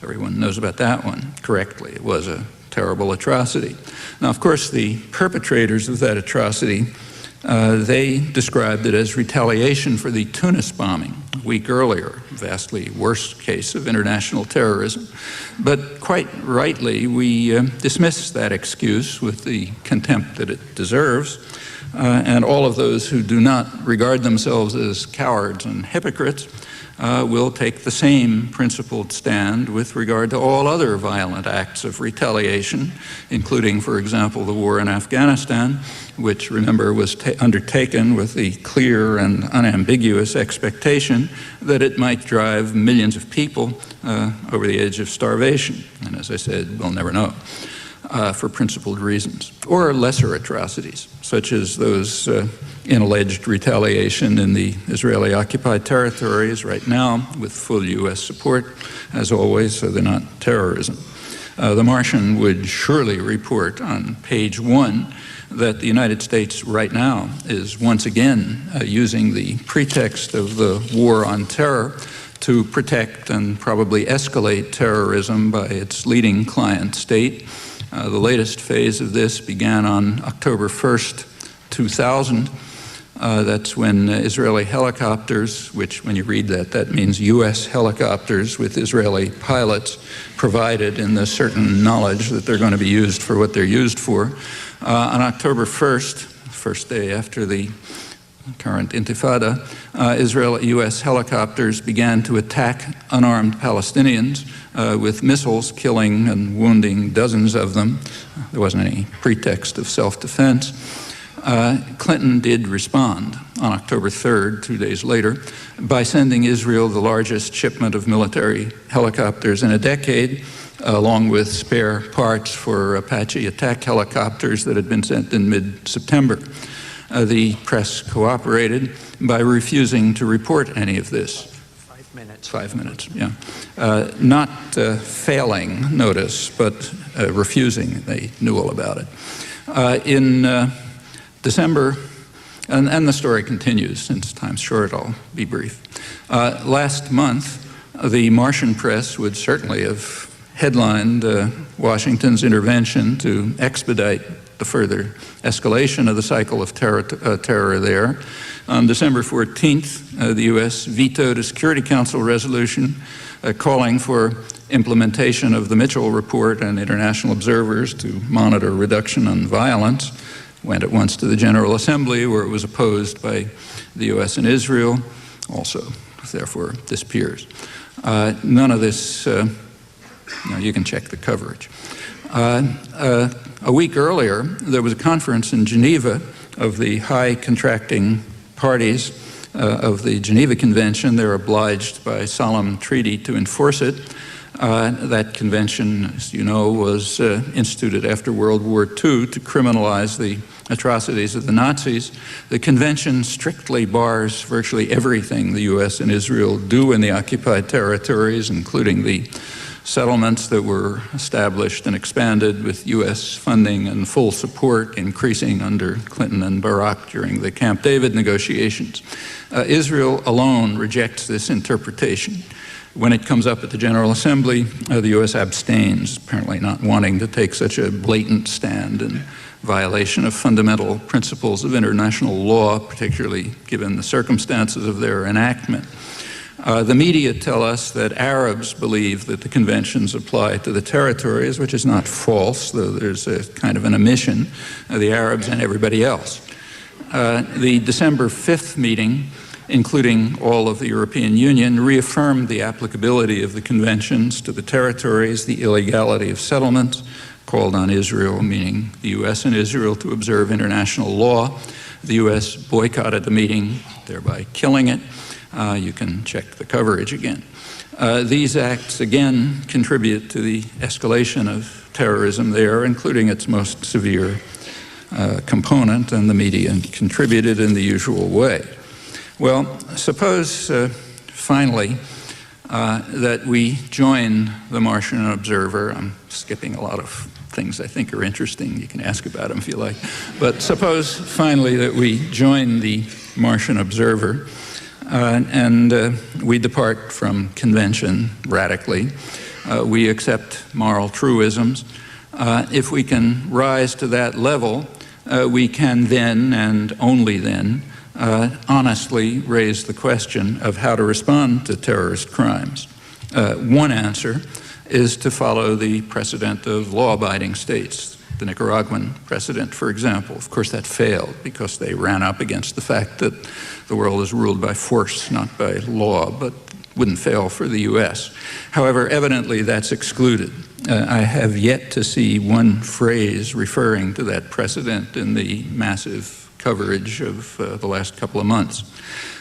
Everyone knows about that one correctly. It was a terrible atrocity. Now, of course, the perpetrators of that atrocity they described it as retaliation for the Tunis bombing a week earlier, vastly worse case of international terrorism. But quite rightly, we dismiss that excuse with the contempt that it deserves. And all of those who do not regard themselves as cowards and hypocrites will take the same principled stand with regard to all other violent acts of retaliation, including, for example, the war in Afghanistan, which, remember, was undertaken with the clear and unambiguous expectation that it might drive millions of people over the edge of starvation. And as I said, we'll never know. For principled reasons, or lesser atrocities, such as those in alleged retaliation in the Israeli-occupied territories right now, with full U.S. support, as always, so they're not terrorism. The Martian would surely report on page 1 that the United States right now is once again using the pretext of the war on terror to protect and probably escalate terrorism by its leading client state. The latest phase of this began on October 1st, 2000. That's when Israeli helicopters, which when you read that, that means U.S. helicopters with Israeli pilots provided in the certain knowledge that they're going to be used for what they're used for. On October 1st, first day after the current intifada, U.S. helicopters began to attack unarmed Palestinians with missiles, killing and wounding dozens of them. There wasn't any pretext of self-defense. Clinton did respond on October 3rd, 2 days later, by sending Israel the largest shipment of military helicopters in a decade, along with spare parts for Apache attack helicopters that had been sent in mid-September. The press cooperated by refusing to report any of this. 5 minutes. 5 minutes, yeah. Not failing notice, but refusing. They knew all about it. In December, and the story continues, since time's short, I'll be brief. Last month, the Martian press would certainly have headlined Washington's intervention to expedite the further escalation of the cycle of terror there. On December 14th, the U.S. vetoed a Security Council resolution calling for implementation of the Mitchell Report and international observers to monitor reduction on violence. Went at once to the General Assembly, where it was opposed by the U.S. and Israel, also therefore disappears. None of this, you can check the coverage. A week earlier, there was a conference in Geneva of the high contracting parties of the Geneva Convention. They're obliged by solemn treaty to enforce it. That convention, as you know, was instituted after World War II to criminalize the atrocities of the Nazis. The convention strictly bars virtually everything the U.S. and Israel do in the occupied territories, including the settlements that were established and expanded with U.S. funding and full support, increasing under Clinton and Barack during the Camp David negotiations. Israel alone rejects this interpretation. When it comes up at the General Assembly, the U.S. abstains, apparently not wanting to take such a blatant stand in violation of fundamental principles of international law, particularly given the circumstances of their enactment. The media tell us that Arabs believe that the conventions apply to the territories, which is not false, though there's a kind of an omission of the Arabs and everybody else. The December 5th meeting, including all of the European Union, reaffirmed the applicability of the conventions to the territories, the illegality of settlements, called on Israel, meaning the U.S. and Israel, to observe international law. The U.S. boycotted the meeting, thereby killing it. You can check the coverage again. These acts, again, contribute to the escalation of terrorism there, including its most severe component, and the media contributed in the usual way. Well, suppose, finally, that we join the Martian Observer. I'm skipping a lot of things I think are interesting. You can ask about them if you like. But suppose, finally, that we join the Martian Observer and we depart from convention radically. We accept moral truisms. If we can rise to that level, we can then, and only then, honestly raise the question of how to respond to terrorist crimes. One answer is to follow the precedent of law-abiding states, the Nicaraguan precedent, for example. Of course, that failed because they ran up against the fact that the world is ruled by force, not by law, but wouldn't fail for the U.S. However, evidently that's excluded. I have yet to see one phrase referring to that precedent in the massive coverage of the last couple of months.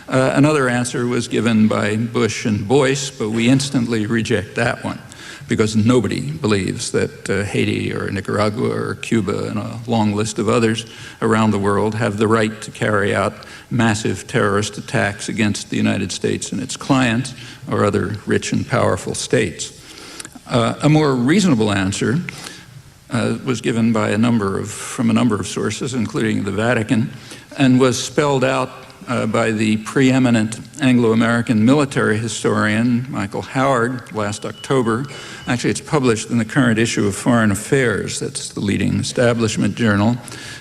Another answer was given by Bush and Boyce, but we instantly reject that one because nobody believes that Haiti or Nicaragua or Cuba and a long list of others around the world have the right to carry out massive terrorist attacks against the United States and its clients or other rich and powerful states. A more reasonable answer was given by from a number of sources, including the Vatican, and was spelled out by the preeminent Anglo-American military historian, Michael Howard, last October. Actually, it's published in the current issue of Foreign Affairs. That's the leading establishment journal.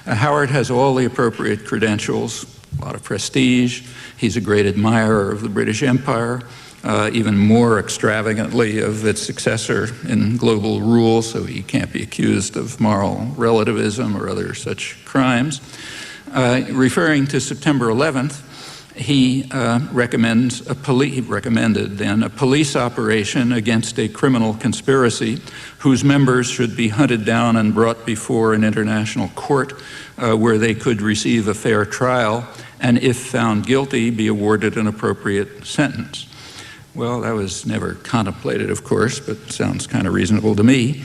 Howard has all the appropriate credentials, a lot of prestige. He's a great admirer of the British Empire, even more extravagantly of its successor in global rule, so he can't be accused of moral relativism or other such crimes. Referring to September 11th, he recommended then a police operation against a criminal conspiracy whose members should be hunted down and brought before an international court where they could receive a fair trial and, if found guilty, be awarded an appropriate sentence. Well, that was never contemplated, of course, but sounds kind of reasonable to me.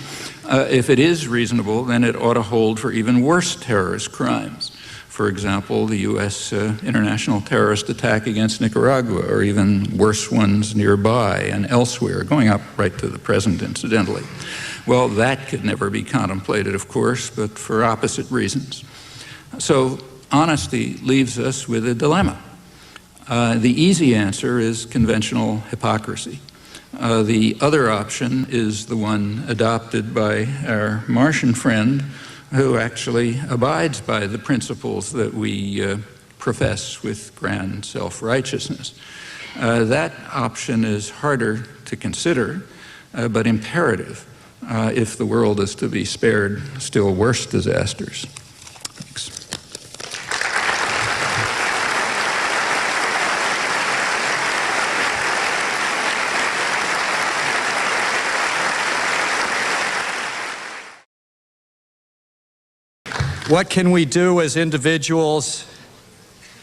If it is reasonable, then it ought to hold for even worse terrorist crimes. For example, the U.S. International terrorist attack against Nicaragua, or even worse ones nearby and elsewhere, going up right to the present, incidentally. Well, that could never be contemplated, of course, but for opposite reasons. So honesty leaves us with a dilemma. The easy answer is conventional hypocrisy. The other option is the one adopted by our Martian friend, who actually abides by the principles that we profess with grand self-righteousness. That option is harder to consider, but imperative if the world is to be spared still worse disasters. Thanks. What can we do as individuals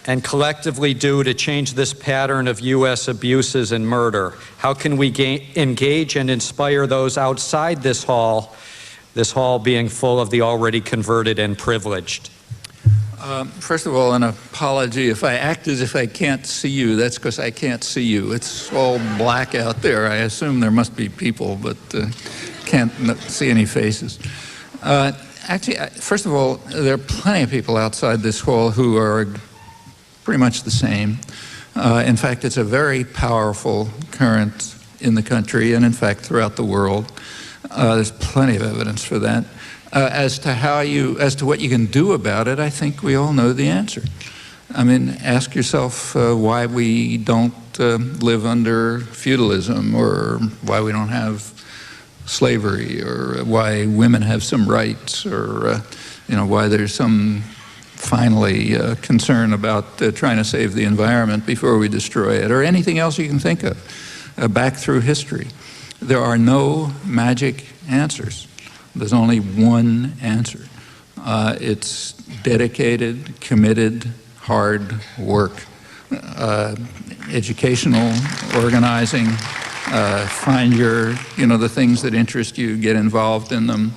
and collectively do to change this pattern of U.S. abuses and murder? How can we engage and inspire those outside this hall being full of the already converted and privileged? First of all, an apology. If I act as if I can't see you, that's because I can't see you. It's all black out there. I assume there must be people, but can't see any faces. Actually, first of all, there are plenty of people outside this hall who are pretty much the same. In fact, it's a very powerful current in the country and, in fact, throughout the world. There's plenty of evidence for that. As to what you can do about it, I think we all know the answer. I mean, ask yourself why we don't live under feudalism, or why we don't have slavery, or why women have some rights, or why there's some finally concern about trying to save the environment before we destroy it, or anything else you can think of back through history. There are no magic answers. There's only one answer. It's dedicated, committed, hard work. Educational, organizing, find the things that interest you, get involved in them.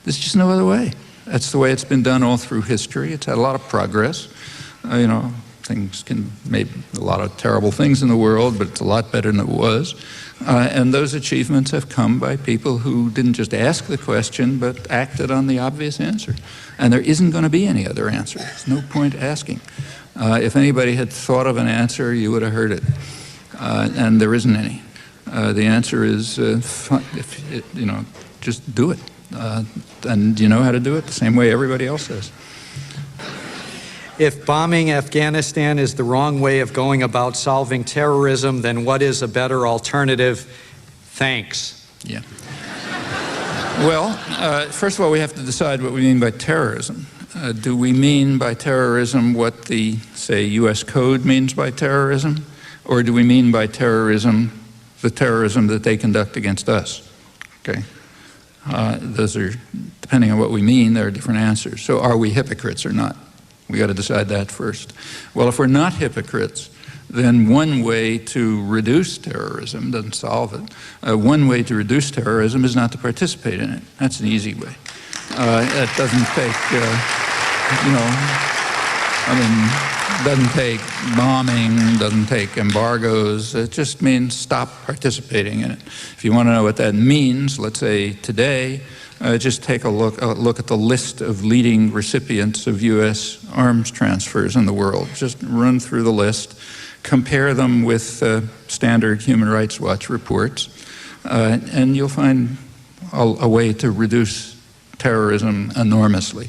There's just no other way. That's the way it's been done all through history. It's had a lot of progress. Things can make a lot of terrible things in the world, but it's a lot better than it was. And those achievements have come by people who didn't just ask the question, but acted on the obvious answer. And there isn't going to be any other answer. There's no point asking. If anybody had thought of an answer, you would have heard it. And there isn't any. The answer is, just do it. And you know how to do it the same way everybody else does. If bombing Afghanistan is the wrong way of going about solving terrorism, then what is a better alternative? Thanks. Yeah. Well, first of all, we have to decide what we mean by terrorism. Do we mean by terrorism what the, say, U.S. Code means by terrorism? Or do we mean by terrorism the terrorism that they conduct against us? Okay. Those are, depending on what we mean, there are different answers. So are we hypocrites or not? We got to decide that first. Well, if we're not hypocrites, then one way to reduce terrorism doesn't solve it. One way to reduce terrorism is not to participate in it. That's an easy way. It doesn't take, doesn't take bombing, doesn't take embargoes. It just means stop participating in it. If you want to know what that means, let's say today, just take a look at the list of leading recipients of U.S. arms transfers in the world. Just run through the list, compare them with standard Human Rights Watch reports, and you'll find a way to reduce terrorism enormously.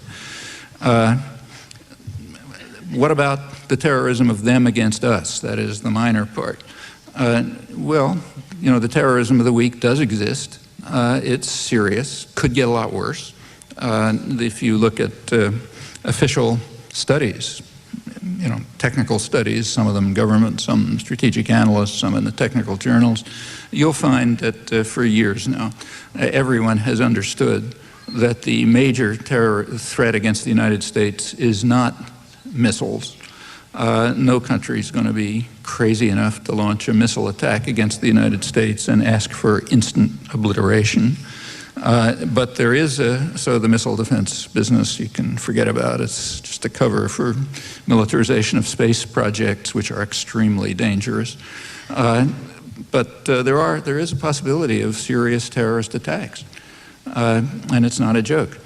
What about the terrorism of them against us? That is the minor part. The terrorism of the weak does exist. It's serious, could get a lot worse. If you look at official studies, technical studies, some of them government, some strategic analysts, some in the technical journals, you'll find that for years now, everyone has understood that the major terror threat against the United States is not missiles. No country is going to be crazy enough to launch a missile attack against the United States and ask for instant obliteration. But there is so the missile defense business you can forget about. It's just a cover for militarization of space projects, which are extremely dangerous. But there is a possibility of serious terrorist attacks, and it's not a joke.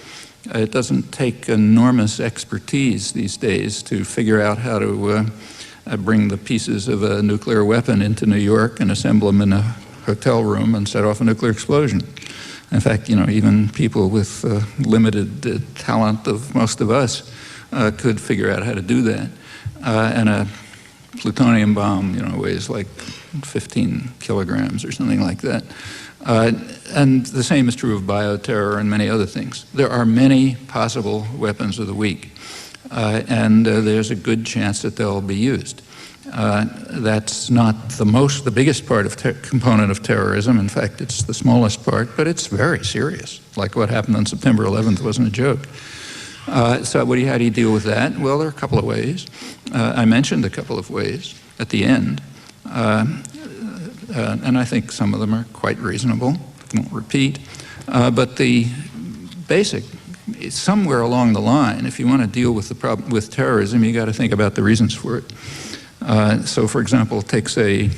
It doesn't take enormous expertise these days to figure out how to bring the pieces of a nuclear weapon into New York and assemble them in a hotel room and set off a nuclear explosion. In fact, even people with limited talent of most of us could figure out how to do that. And a plutonium bomb, weighs like 15 kilograms or something like that. And the same is true of bioterror and many other things. There are many possible weapons of the weak, and there's a good chance that they'll be used. That's not the biggest part of component of terrorism. In fact, it's the smallest part, but it's very serious. Like what happened on September 11th wasn't a joke. So how do you deal with that? Well, there are a couple of ways. I mentioned a couple of ways at the end, and I think some of them are quite reasonable. I won't repeat. But the basic, somewhere along the line, if you want to deal with the problem with terrorism, you got to think about the reasons for it. So, for example, take, say,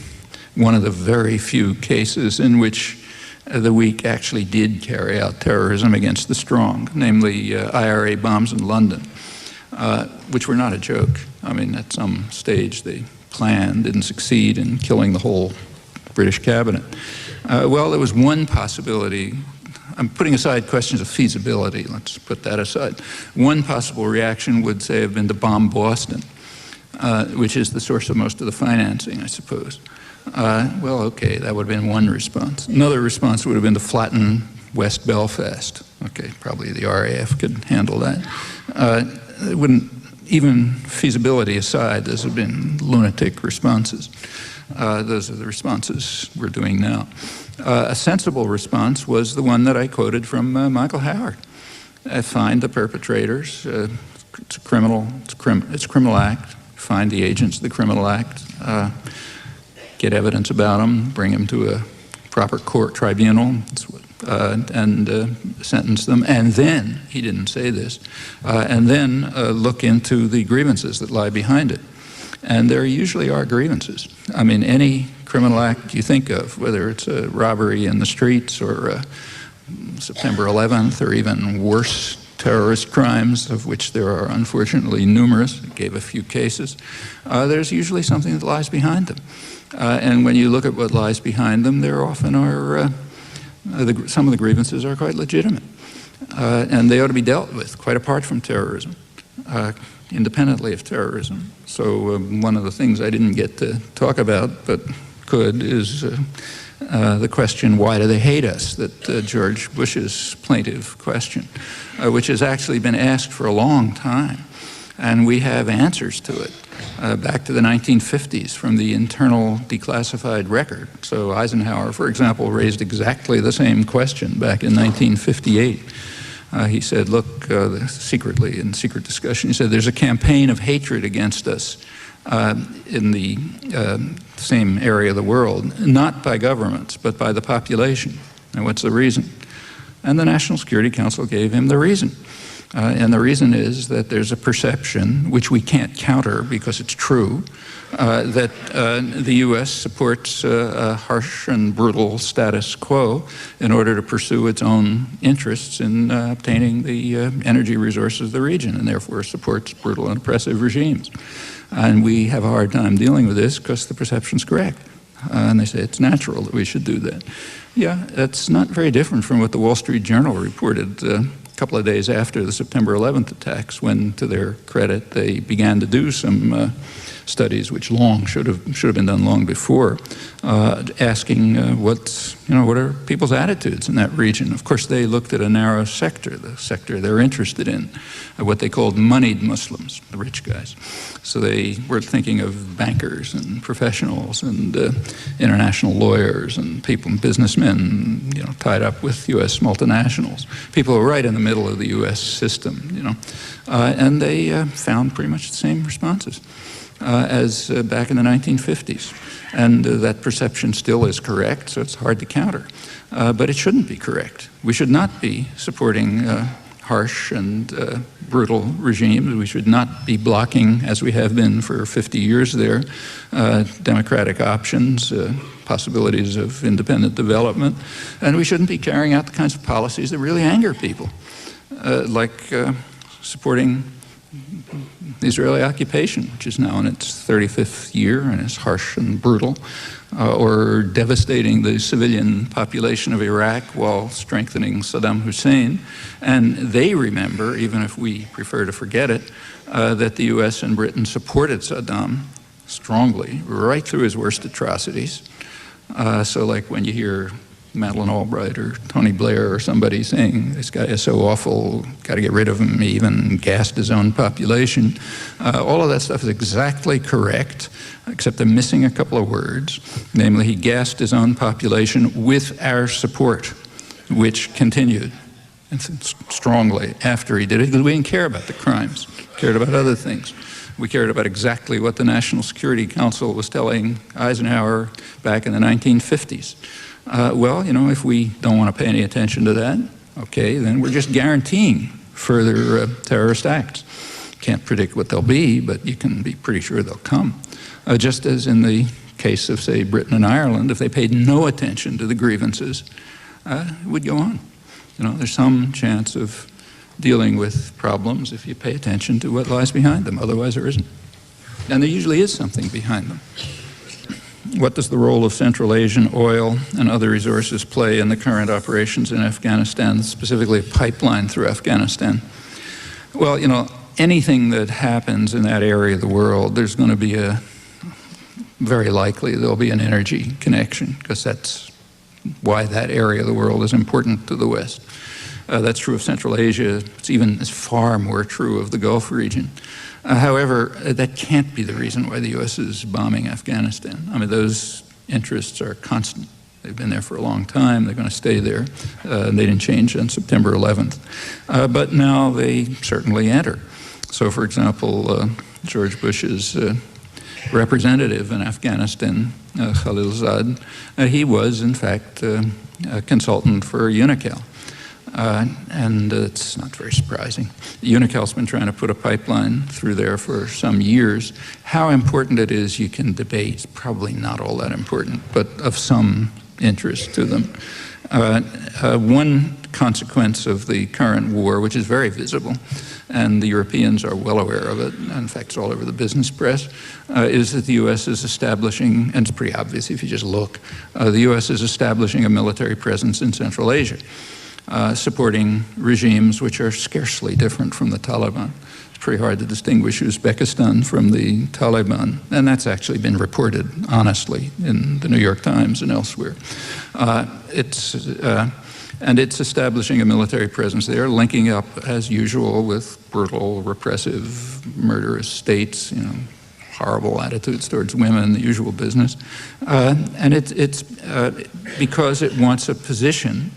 one of the very few cases in which the weak actually did carry out terrorism against the strong, namely IRA bombs in London, which were not a joke. I mean, at some stage they planned, didn't succeed in killing the whole British cabinet. Well, there was one possibility. I'm putting aside questions of feasibility. Let's put that aside. One possible reaction would, say, have been to bomb Boston, which is the source of most of the financing, I suppose. Well, okay, that would have been one response. Another response would have been to flatten West Belfast. Okay, probably the RAF could handle that. It wouldn't, even feasibility aside, those have been lunatic responses. Those are the responses we're doing now. A sensible response was the one that I quoted from Michael Howard. Find the perpetrators. It's a criminal act. Find the agents of the criminal act. Get evidence about them. Bring them to a proper court tribunal, and sentence them. And then, he didn't say this, and then look into the grievances that lie behind it. And there usually are grievances. I mean, any criminal act you think of, whether it's a robbery in the streets or September 11th or even worse terrorist crimes, of which there are unfortunately numerous, I gave a few cases, there's usually something that lies behind them. And when you look at what lies behind them, there often are, some of the grievances are quite legitimate. And they ought to be dealt with, quite apart from terrorism. Independently of terrorism. So one of the things I didn't get to talk about, but could, is the question, why do they hate us? That George Bush's plaintive question, which has actually been asked for a long time. And we have answers to it, back to the 1950s from the internal declassified record. So Eisenhower, for example, raised exactly the same question back in 1958. He said, look, secretly, in secret discussion, he said, there's a campaign of hatred against us in the same area of the world, not by governments, but by the population. And what's the reason? And the National Security Council gave him the reason. And the reason is that there's a perception, which we can't counter because it's true, that the U.S. supports a harsh and brutal status quo in order to pursue its own interests in obtaining the energy resources of the region, and therefore supports brutal and oppressive regimes. And we have a hard time dealing with this because the perception's correct. And they say it's natural that we should do that. Yeah, that's not very different from what the Wall Street Journal reported a couple of days after the September 11th attacks, when, to their credit, they began to do some studies which should have been done long before, asking what are people's attitudes in that region. Of course, they looked at a narrow sector, the sector they're interested in, what they called moneyed Muslims, the rich guys. So they were thinking of bankers and professionals and international lawyers and businessmen, tied up with U.S. multinationals. People who are right in the middle of the U.S. system, and they found pretty much the same responses as back in the 1950s. And that perception still is correct, so it's hard to counter. But it shouldn't be correct. We should not be supporting harsh and brutal regimes. We should not be blocking, as we have been for 50 years there, democratic options, possibilities of independent development. And we shouldn't be carrying out the kinds of policies that really anger people, like supporting the Israeli occupation, which is now in its 35th year and is harsh and brutal, or devastating the civilian population of Iraq while strengthening Saddam Hussein. And they remember, even if we prefer to forget it, that the US and Britain supported Saddam strongly right through his worst atrocities. So like when you hear Madeleine Albright or Tony Blair or somebody saying, this guy is so awful, got to get rid of him, he even gassed his own population. All of that stuff is exactly correct, except they're missing a couple of words. Namely, he gassed his own population with our support, which continued. and strongly after he did it, because we didn't care about the crimes, we cared about other things. We cared about exactly what the National Security Council was telling Eisenhower back in the 1950s. Well, you know, if we don't want to pay any attention to that, okay, then we're just guaranteeing further terrorist acts. Can't predict what they'll be, but you can be pretty sure they'll come. Just as in the case of, say, Britain and Ireland, if they paid no attention to the grievances, it would go on. You know, there's some chance of dealing with problems if you pay attention to what lies behind them. Otherwise, there isn't. And there usually is something behind them. What does the role of Central Asian oil and other resources play in the current operations in Afghanistan, specifically a pipeline through Afghanistan? Well, you know, anything that happens in that area of the world, there's going to be very likely there'll be an energy connection, because that's why that area of the world is important to the West. That's true of Central Asia. It's far more true of the Gulf region. However, that can't be the reason why the U.S. is bombing Afghanistan. I mean, those interests are constant. They've been there for a long time. They're going to stay there. They didn't change on September 11th. But now they certainly enter. So, for example, George Bush's representative in Afghanistan, Khalilzad, he was, in fact, a consultant for UNICAL. And it's not very surprising. UNICAL's been trying to put a pipeline through there for some years. How important it is, you can debate. Probably not all that important, but of some interest to them. One consequence of the current war, which is very visible, and the Europeans are well aware of it, in fact it's all over the business press, is that the U.S. is establishing, and it's pretty obvious if you just look, the U.S. is establishing a military presence in Central Asia, supporting regimes which are scarcely different from the Taliban. It's pretty hard to distinguish Uzbekistan from the Taliban, and that's actually been reported honestly in the New York Times and elsewhere. And it's establishing a military presence there, linking up, as usual, with brutal, repressive, murderous states, you know, horrible attitudes towards women, the usual business. And it's because it wants a position,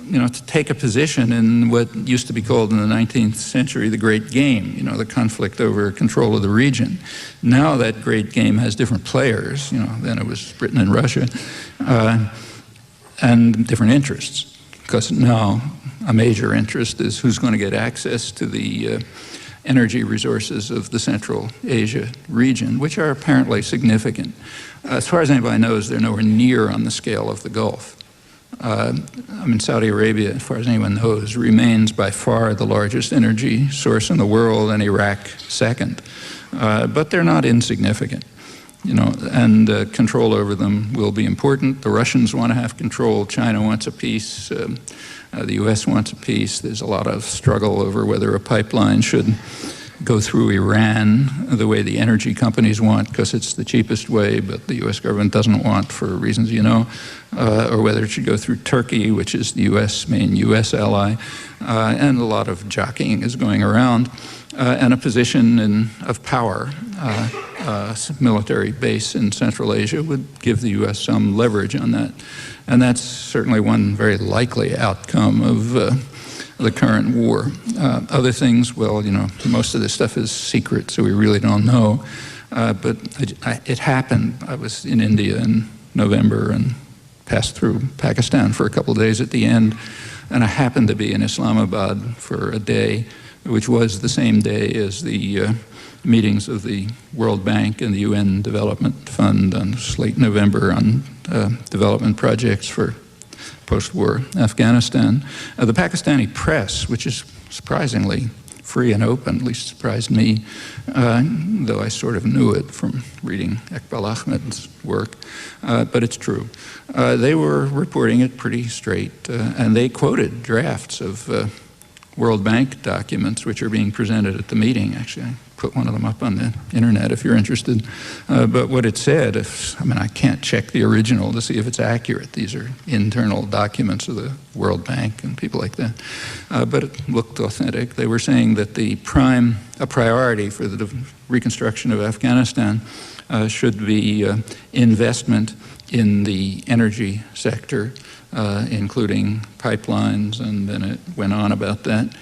you know, to take a position in what used to be called in the 19th century the Great Game, you know, the conflict over control of the region. Now that Great Game has different players, you know, then it was Britain and Russia, and different interests. Because now a major interest is who's going to get access to the energy resources of the Central Asia region, which are apparently significant. As far as anybody knows, they're nowhere near on the scale of the Gulf. I mean, Saudi Arabia, as far as anyone knows, remains by far the largest energy source in the world, and Iraq second. But they're not insignificant. You know, and control over them will be important. The Russians want to have control. China wants a peace. The U.S. wants a peace. There's a lot of struggle over whether a pipeline should go through Iran the way the energy companies want, because it's the cheapest way, but the U.S. government doesn't want for reasons you know, or whether it should go through Turkey, which is the U.S. main U.S. ally, and a lot of jockeying is going around, and a position of power. Military base in Central Asia would give the U.S. some leverage on that. And that's certainly one very likely outcome of the current war. Other things, well, you know, most of this stuff is secret, so we really don't know. But it happened. I was in India in November and passed through Pakistan for a couple of days at the end, and I happened to be in Islamabad for a day, which was the same day as the meetings of the World Bank and the UN Development Fund on late November on development projects for post-war Afghanistan. The Pakistani press, which is surprisingly free and open, at least surprised me, though I sort of knew it from reading Iqbal Ahmed's work, but it's true. They were reporting it pretty straight, and they quoted drafts of World Bank documents which are being presented at the meeting. Actually, I put one of them up on the internet if you're interested. But what it said, I mean, I can't check the original to see if it's accurate. These are internal documents of the World Bank and people like that. But it looked authentic. They were saying that a priority for the reconstruction of Afghanistan should be investment in the energy sector, including pipelines, and then it went on about that.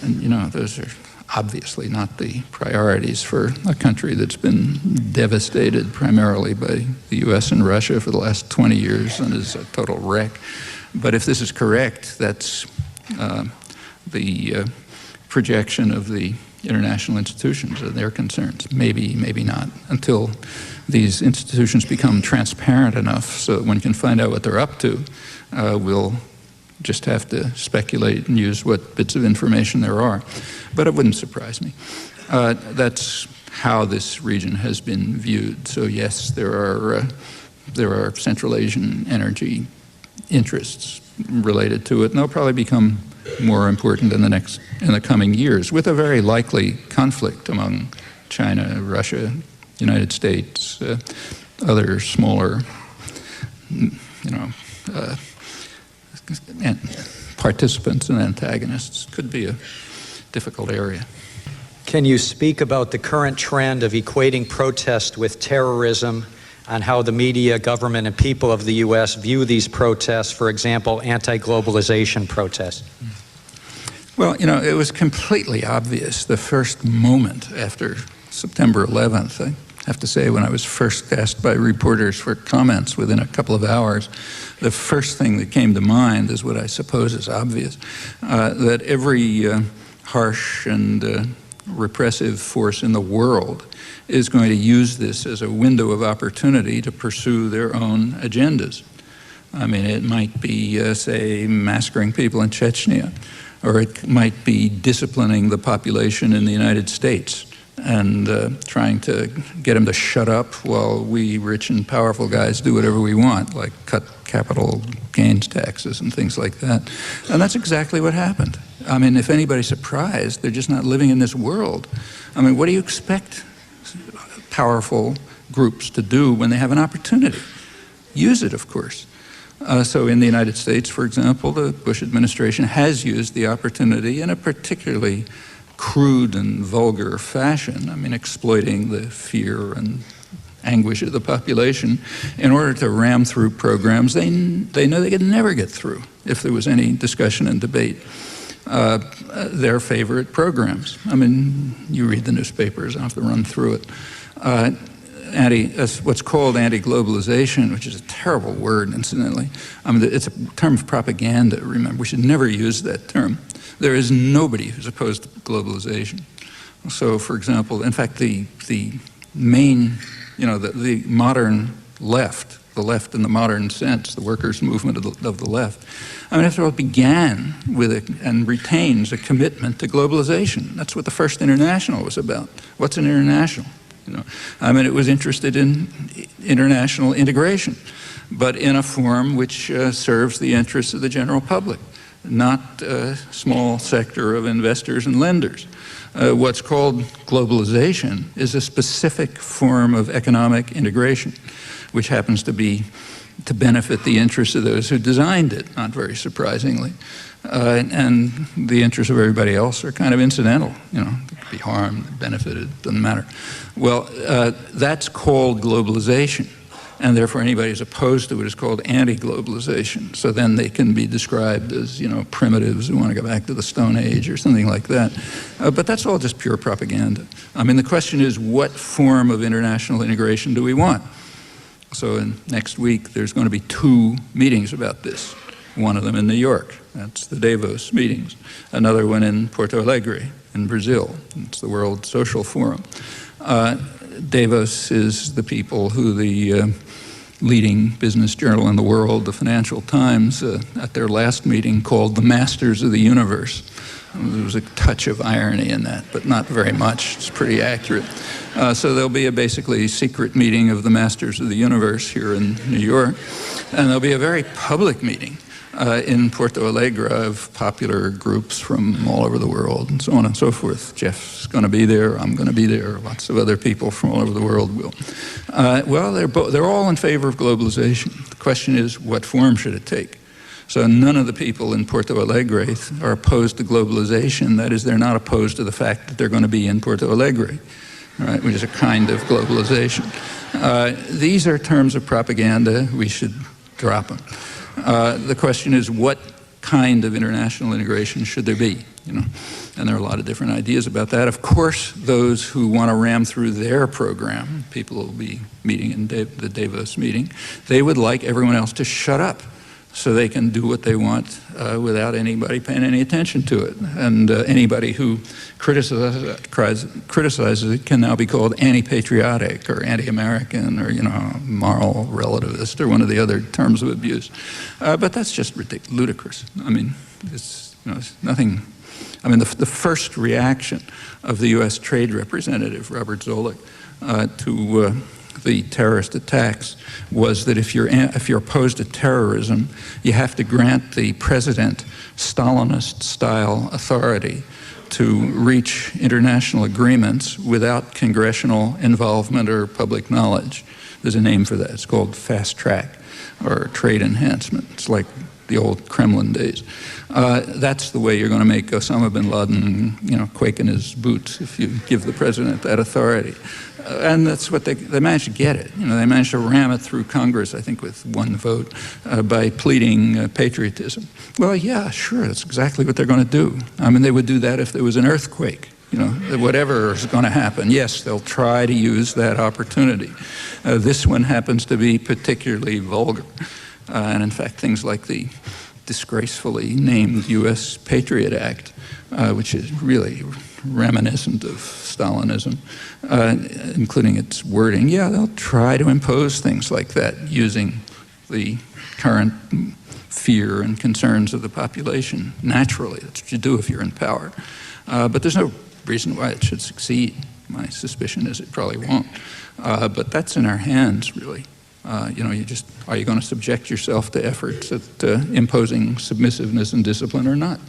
And, you know, those are obviously not the priorities for a country that's been devastated primarily by the US and Russia for the last 20 years and is a total wreck. But if this is correct, that's the projection of the international institutions and their concerns. Maybe, maybe not, until these institutions become transparent enough so that one can find out what they're up to. We'll just have to speculate and use what bits of information there are. But it wouldn't surprise me. That's how this region has been viewed. So yes, there are Central Asian energy interests related to it, and they'll probably become more important in the coming years, with a very likely conflict among China, Russia, United States, other smaller, and participants and antagonists. Could be a difficult area. Can you speak about the current trend of equating protest with terrorism, on how the media, government, and people of the U.S. view these protests, for example, anti-globalization protests? Well, you know, it was completely obvious the first moment after September 11th. I have to say, when I was first asked by reporters for comments within a couple of hours, the first thing that came to mind is what I suppose is obvious, that every harsh and repressive force in the world is going to use this as a window of opportunity to pursue their own agendas. I mean, it might be, say, massacring people in Chechnya, or it might be disciplining the population in the United States and trying to get them to shut up while we rich and powerful guys do whatever we want, like cut capital gains taxes and things like that. And that's exactly what happened. I mean, if anybody's surprised, they're just not living in this world. I mean, what do you expect powerful groups to do when they have an opportunity? Use it, of course. So in the United States, for example, the Bush administration has used the opportunity in a particularly crude and vulgar fashion, I mean, exploiting the fear and anguish of the population in order to ram through programs they know they could never get through if there was any discussion and debate. Their favorite programs. I mean, you read the newspapers, I don't have to run through it. What's called anti-globalization, which is a terrible word, incidentally. I mean, it's a term of propaganda, remember. We should never use that term. There is nobody who's opposed to globalization. So, for example, in fact, the main, the modern left, the left in the modern sense, the workers' movement of the left, I mean, after all, it began with and retains a commitment to globalization. That's what the First International was about. What's an international? I mean, it was interested in international integration, but in a form which serves the interests of the general public, not a small sector of investors and lenders. What's called globalization is a specific form of economic integration, which happens to benefit the interests of those who designed it, not very surprisingly. And the interests of everybody else are kind of incidental. They could be harmed, benefited, doesn't matter. Well, that's called globalization, and therefore anybody who's opposed to it is called anti-globalization. So then they can be described as, primitives who want to go back to the Stone Age or something like that. But that's all just pure propaganda. I mean, the question is, what form of international integration do we want? So next week, there's going to be 2 meetings about this. One of them in New York, that's the Davos meetings. Another one in Porto Alegre in Brazil, it's the World Social Forum. Davos is the people who the leading business journal in the world, the Financial Times, at their last meeting called the Masters of the Universe. There was a touch of irony in that, but not very much. It's pretty accurate. So there'll be a basically secret meeting of the Masters of the Universe here in New York, and there'll be a very public meeting in Porto Alegre of popular groups from all over the world, and so on and so forth. Jeff's going to be there, I'm going to be there, lots of other people from all over the world will. Well, they're all in favor of globalization. The question is, what form should it take? So none of the people in Porto Alegre are opposed to globalization. That is, they're not opposed to the fact that they're going to be in Porto Alegre, right, which is a kind of globalization. These are terms of propaganda. We should drop them. The question is, what kind of international integration should there be? And there are a lot of different ideas about that. Of course, those who want to ram through their program, people will be meeting in the Davos meeting, they would like everyone else to shut up so they can do what they want without anybody paying any attention to it. And anybody who criticizes it can now be called anti-patriotic or anti-American or, moral relativist or one of the other terms of abuse. But that's just ludicrous. I mean, it's nothing. I mean, the first reaction of the U.S. Trade Representative, Robert Zoellick, to the terrorist attacks was that if you're opposed to terrorism, you have to grant the president Stalinist-style authority to reach international agreements without congressional involvement or public knowledge. There's a name for that. It's called fast track or trade enhancement. It's like the old Kremlin days. That's the way you're going to make Osama bin Laden, quake in his boots if you give the president that authority. And that's what they managed to get it. They managed to ram it through Congress, I think, with one vote by pleading patriotism. Well, yeah, sure, that's exactly what they're going to do. I mean, they would do that if there was an earthquake. Whatever is going to happen, yes, they'll try to use that opportunity. This one happens to be particularly vulgar. And in fact, things like the disgracefully named U.S. Patriot Act, which is really reminiscent of Stalinism, including its wording. Yeah, they'll try to impose things like that using the current fear and concerns of the population. Naturally, that's what you do if you're in power. But there's no reason why it should succeed. My suspicion is it probably won't. But that's in our hands, really. Are you going to subject yourself to efforts at imposing submissiveness and discipline or not?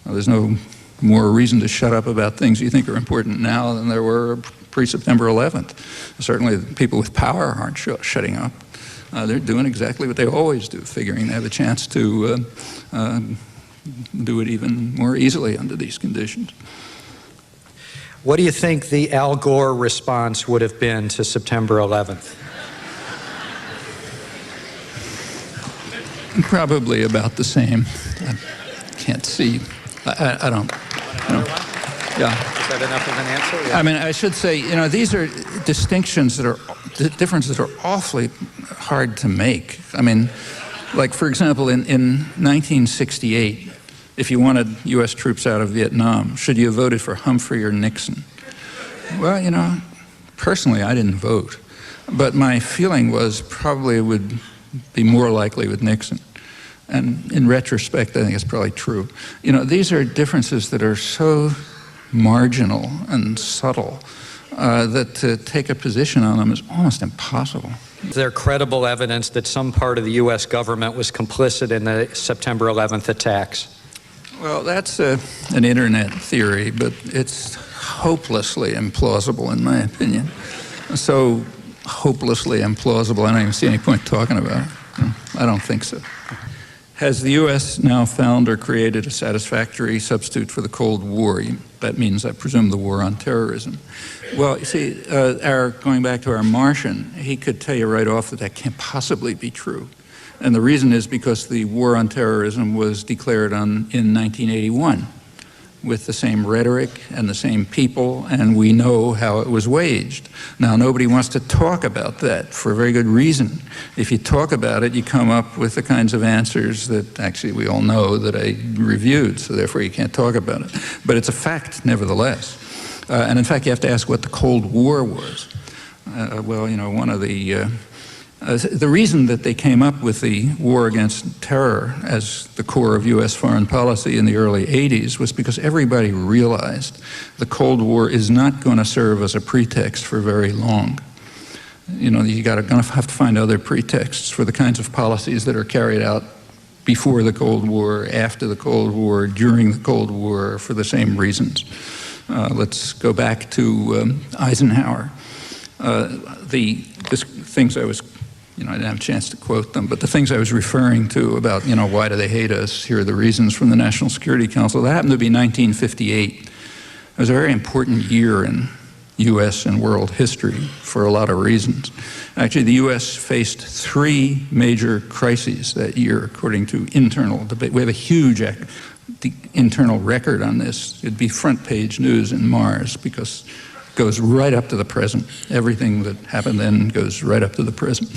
There's no more reason to shut up about things you think are important now than there were pre-September 11th. Certainly people with power aren't shutting up. They're doing exactly what they always do, figuring they have a chance to do it even more easily under these conditions. What do you think the Al Gore response would have been to September 11th? Probably about the same. I can't see. I don't. Yeah. Is that enough of an answer? Yeah. I mean, I should say, these are distinctions differences that are awfully hard to make. I mean, like, for example, in 1968, if you wanted U.S. troops out of Vietnam, should you have voted for Humphrey or Nixon? Well, personally, I didn't vote. But my feeling was probably it would be more likely with Nixon. And in retrospect, I think it's probably true. These are differences that are so marginal and subtle that to take a position on them is almost impossible. Is there credible evidence that some part of the U.S. government was complicit in the September 11th attacks? Well, that's an internet theory, but it's hopelessly implausible in my opinion. So hopelessly implausible, I don't even see any point talking about it. I don't think so. Has the U.S. now found or created a satisfactory substitute for the Cold War? That means, I presume, the war on terrorism. Well, you see, going back to our Martian, he could tell you right off that that can't possibly be true. And the reason is because the war on terrorism was declared in 1981 with the same rhetoric and the same people, and we know how it was waged. Now, nobody wants to talk about that for a very good reason. If you talk about it, you come up with the kinds of answers that actually we all know that I reviewed, so therefore you can't talk about it. But it's a fact, nevertheless. And in fact, you have to ask what the Cold War was. Well, one of the reason that they came up with the war against terror as the core of U.S. foreign policy in the early 80s was because everybody realized the Cold War is not going to serve as a pretext for very long. You're going to have to find other pretexts for the kinds of policies that are carried out before the Cold War, after the Cold War, during the Cold War, for the same reasons. Let's go back to Eisenhower. Things I was I didn't have a chance to quote them, but the things I was referring to about, why do they hate us? Here are the reasons from the National Security Council. That happened to be 1958. It was a very important year in U.S. and world history for a lot of reasons. Actually, the U.S. faced 3 major crises that year, according to internal debate. We have a huge internal record on this. It'd be front page news in Mars because it goes right up to the present. Everything that happened then goes right up to the present.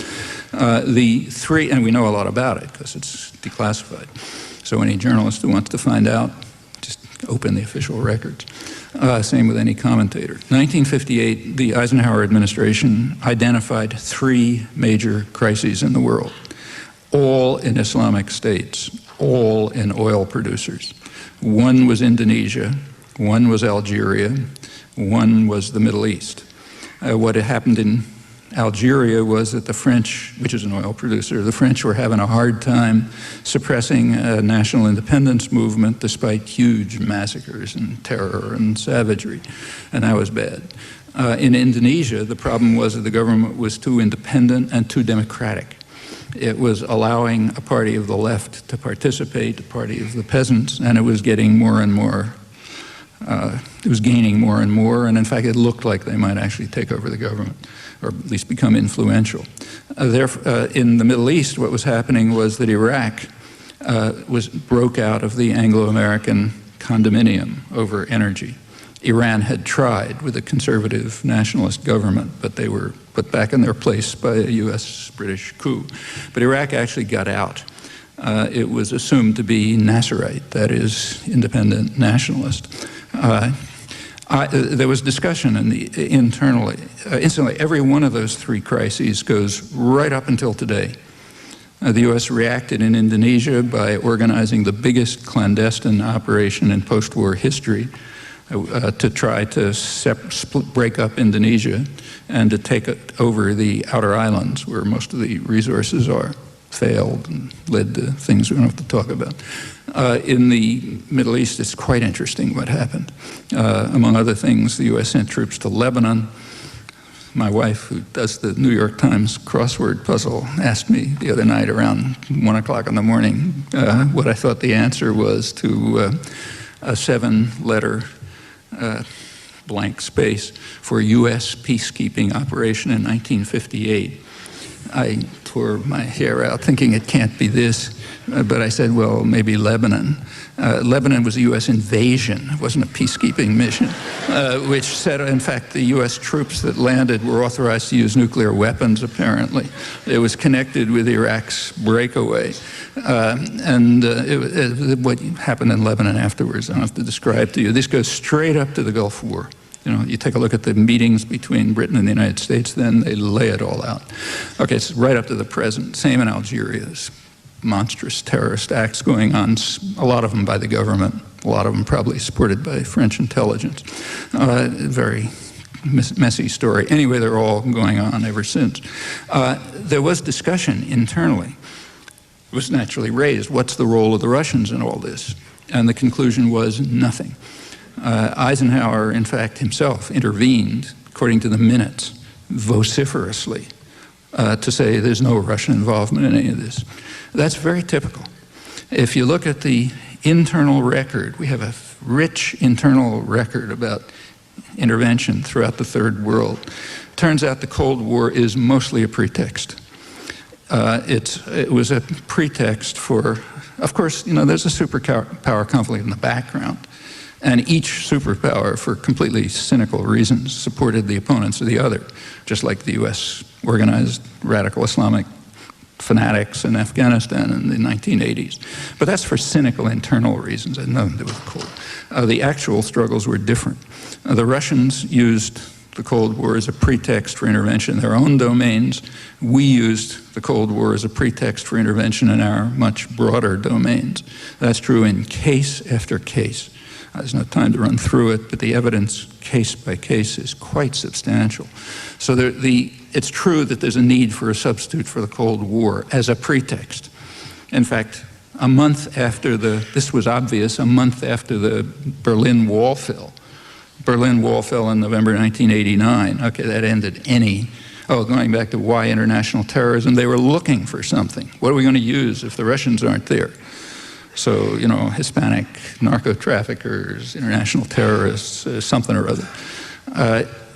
The 3, and we know a lot about it because it's declassified. So any journalist who wants to find out, just open the official records. Same with any commentator. 1958, the Eisenhower administration identified 3 major crises in the world, all in Islamic states, all in oil producers. One was Indonesia, one was Algeria, one was the Middle East. What had happened in Algeria was that the French, which is an oil producer, the French were having a hard time suppressing a national independence movement despite huge massacres and terror and savagery, and that was bad. In Indonesia, the problem was that the government was too independent and too democratic. It was allowing a party of the left to participate, the party of the peasants, and it was getting more and more, it was gaining more and more, and in fact it looked like they might actually take over the government, or at least become influential. In the Middle East, what was happening was that Iraq broke out of the Anglo-American condominium over energy. Iran had tried with a conservative nationalist government, but they were put back in their place by a US-British coup. But Iraq actually got out. It was assumed to be Nasserite, that is, independent nationalist. There was discussion internally. Instantly, every one of those 3 crises goes right up until today. The U.S. reacted in Indonesia by organizing the biggest clandestine operation in post-war history to try to break up Indonesia and to take over the outer islands where most of the resources are. Failed and led to things we don't have to talk about. In the Middle East, it's quite interesting what happened. Among other things, the U.S. sent troops to Lebanon. My wife, who does the New York Times crossword puzzle, asked me the other night around 1 o'clock in the morning what I thought the answer was to a 7-letter blank space for U.S. peacekeeping operation in 1958. I tore my hair out thinking it can't be this, but I said, well, maybe Lebanon. Lebanon was a U.S. invasion. It wasn't a peacekeeping mission, which said, in fact, the U.S. troops that landed were authorized to use nuclear weapons, apparently. It was connected with Iraq's breakaway. What happened in Lebanon afterwards, I don't have to describe to you. This goes straight up to the Gulf War. You know, you take a look at the meetings between Britain and the United States, then they lay it all out. Okay, it's right up to the present. Same in Algeria. There's monstrous terrorist acts going on, a lot of them by the government, a lot of them probably supported by French intelligence. Very messy story. Anyway, they're all going on ever since. There was discussion internally. It was naturally raised. What's the role of the Russians in all this? And the conclusion was nothing. Eisenhower, in fact, himself intervened, according to the minutes, vociferously to say there's no Russian involvement in any of this. That's very typical. If you look at the internal record, we have a rich internal record about intervention throughout the Third World. Turns out the Cold War is mostly a pretext. It was a pretext for, of course, you know, there's a superpower conflict in the background. And each superpower, for completely cynical reasons, supported the opponents of the other, just like the U.S. organized radical Islamic fanatics in Afghanistan in the 1980s. But that's for cynical internal reasons. It had nothing to do with the Cold. The actual struggles were different. The Russians used the Cold War as a pretext for intervention in their own domains. We used the Cold War as a pretext for intervention in our much broader domains. That's true in case after case. There's no time to run through it, but the evidence, case by case, is quite substantial. So it's true that there's a need for a substitute for the Cold War as a pretext. In fact, a month after this was obvious, a month after the Berlin Wall fell. Berlin Wall fell in November 1989. Okay, that ended going back to why international terrorism, they were looking for something. What are we going to use if the Russians aren't there? So, you know, Hispanic narco-traffickers, international terrorists, something or other.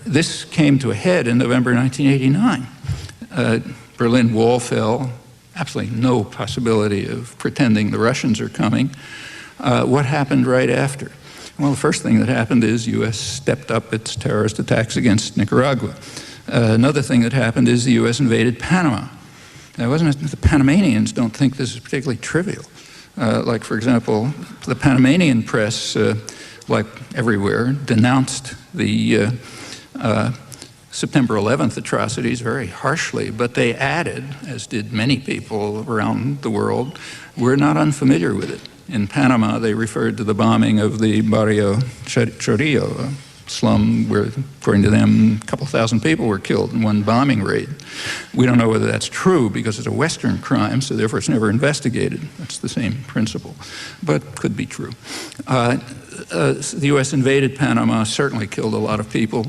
This came to a head in November 1989. Berlin Wall fell, absolutely no possibility of pretending the Russians are coming. What happened right after? Well, the first thing that happened is U.S. stepped up its terrorist attacks against Nicaragua. Another thing that happened is the U.S. invaded Panama. Now, the Panamanians don't think this is particularly trivial. Like, for example, the Panamanian press, like everywhere, denounced the September 11th atrocities very harshly, but they added, as did many people around the world, we're not unfamiliar with it. In Panama, they referred to the bombing of the Barrio Chorrillo, a slum where, according to them, a couple thousand people were killed in one bombing raid. We don't know whether that's true because it's a Western crime, so therefore it's never investigated. That's the same principle, but could be true. The U.S. invaded Panama, certainly killed a lot of people,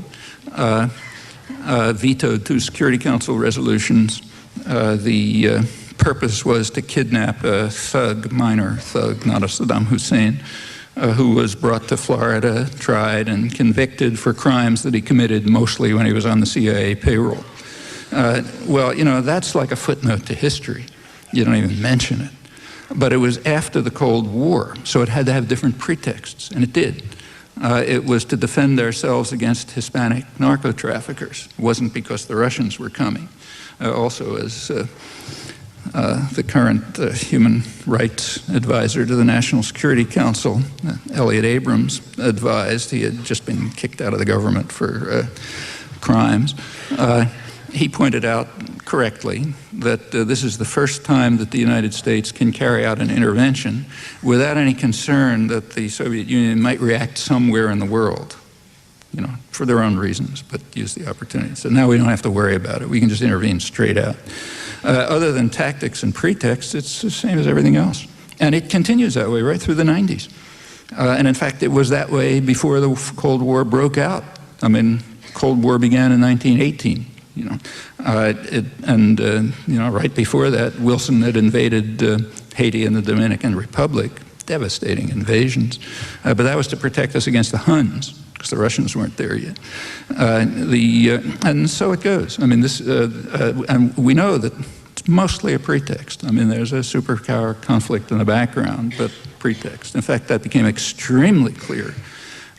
vetoed 2 Security Council resolutions. The purpose was to kidnap a thug, minor thug, not a Saddam Hussein, who was brought to Florida, tried, and convicted for crimes that he committed mostly when he was on the CIA payroll. Well, you know, that's like a footnote to history. You don't even mention it. But it was after the Cold War, so it had to have different pretexts, and it did. It was to defend ourselves against Hispanic narco-traffickers. It wasn't because the Russians were coming. Also, as the current human rights advisor to the National Security Council, Elliot Abrams, advised, he had just been kicked out of the government for crimes. He pointed out correctly that this is the first time that the United States can carry out an intervention without any concern that the Soviet Union might react somewhere in the world, you know, for their own reasons, but use the opportunity. So now we don't have to worry about it. We can just intervene straight out. Other than tactics and pretexts, it's the same as everything else. And it continues that way right through the 90s. And in fact, it was that way before the Cold War broke out. I mean, Cold War began in 1918. You know, you know, right before that, Wilson had invaded Haiti and the Dominican Republic, devastating invasions. But that was to protect us against the Huns, because the Russians weren't there yet. And so it goes. I mean, and we know that it's mostly a pretext. I mean, there's a superpower conflict in the background, but pretext. In fact, that became extremely clear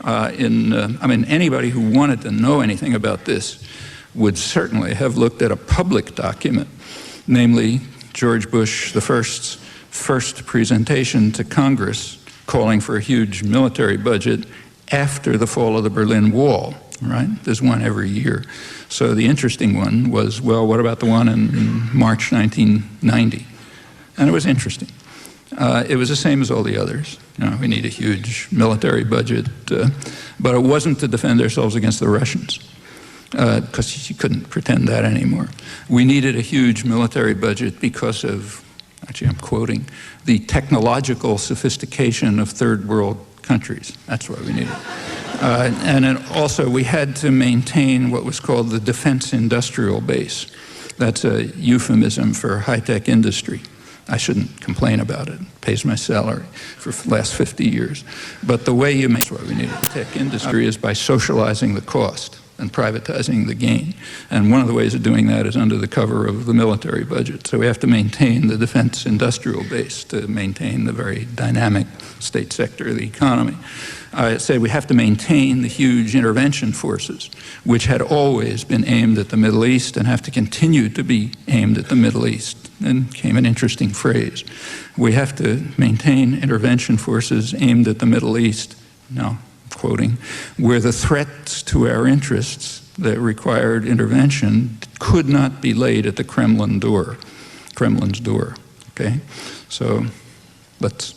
I mean, anybody who wanted to know anything about this would certainly have looked at a public document, namely George Bush I's first presentation to Congress calling for a huge military budget after the fall of the Berlin Wall, right? There's one every year. So the interesting one was, well, what about the one in March 1990? And it was interesting. It was the same as all the others. You know, we need a huge military budget, but it wasn't to defend ourselves against the Russians, because you couldn't pretend that anymore. We needed a huge military budget because of, actually I'm quoting, the technological sophistication of third world countries. That's why we needed it. And then also we had to maintain what was called the defense industrial base. That's a euphemism for high-tech industry. I shouldn't complain about it. It pays my salary for the last 50 years. But the way you make, that's why we needed tech industry, is by socializing the cost and privatizing the gain. And one of the ways of doing that is under the cover of the military budget. So we have to maintain the defense industrial base to maintain the very dynamic state sector of the economy. I said we have to maintain the huge intervention forces, which had always been aimed at the Middle East and have to continue to be aimed at the Middle East. Then came an interesting phrase. We have to maintain intervention forces aimed at the Middle East. Now, quoting, where the threats to our interests that required intervention could not be laid at the Kremlin's door, okay? So,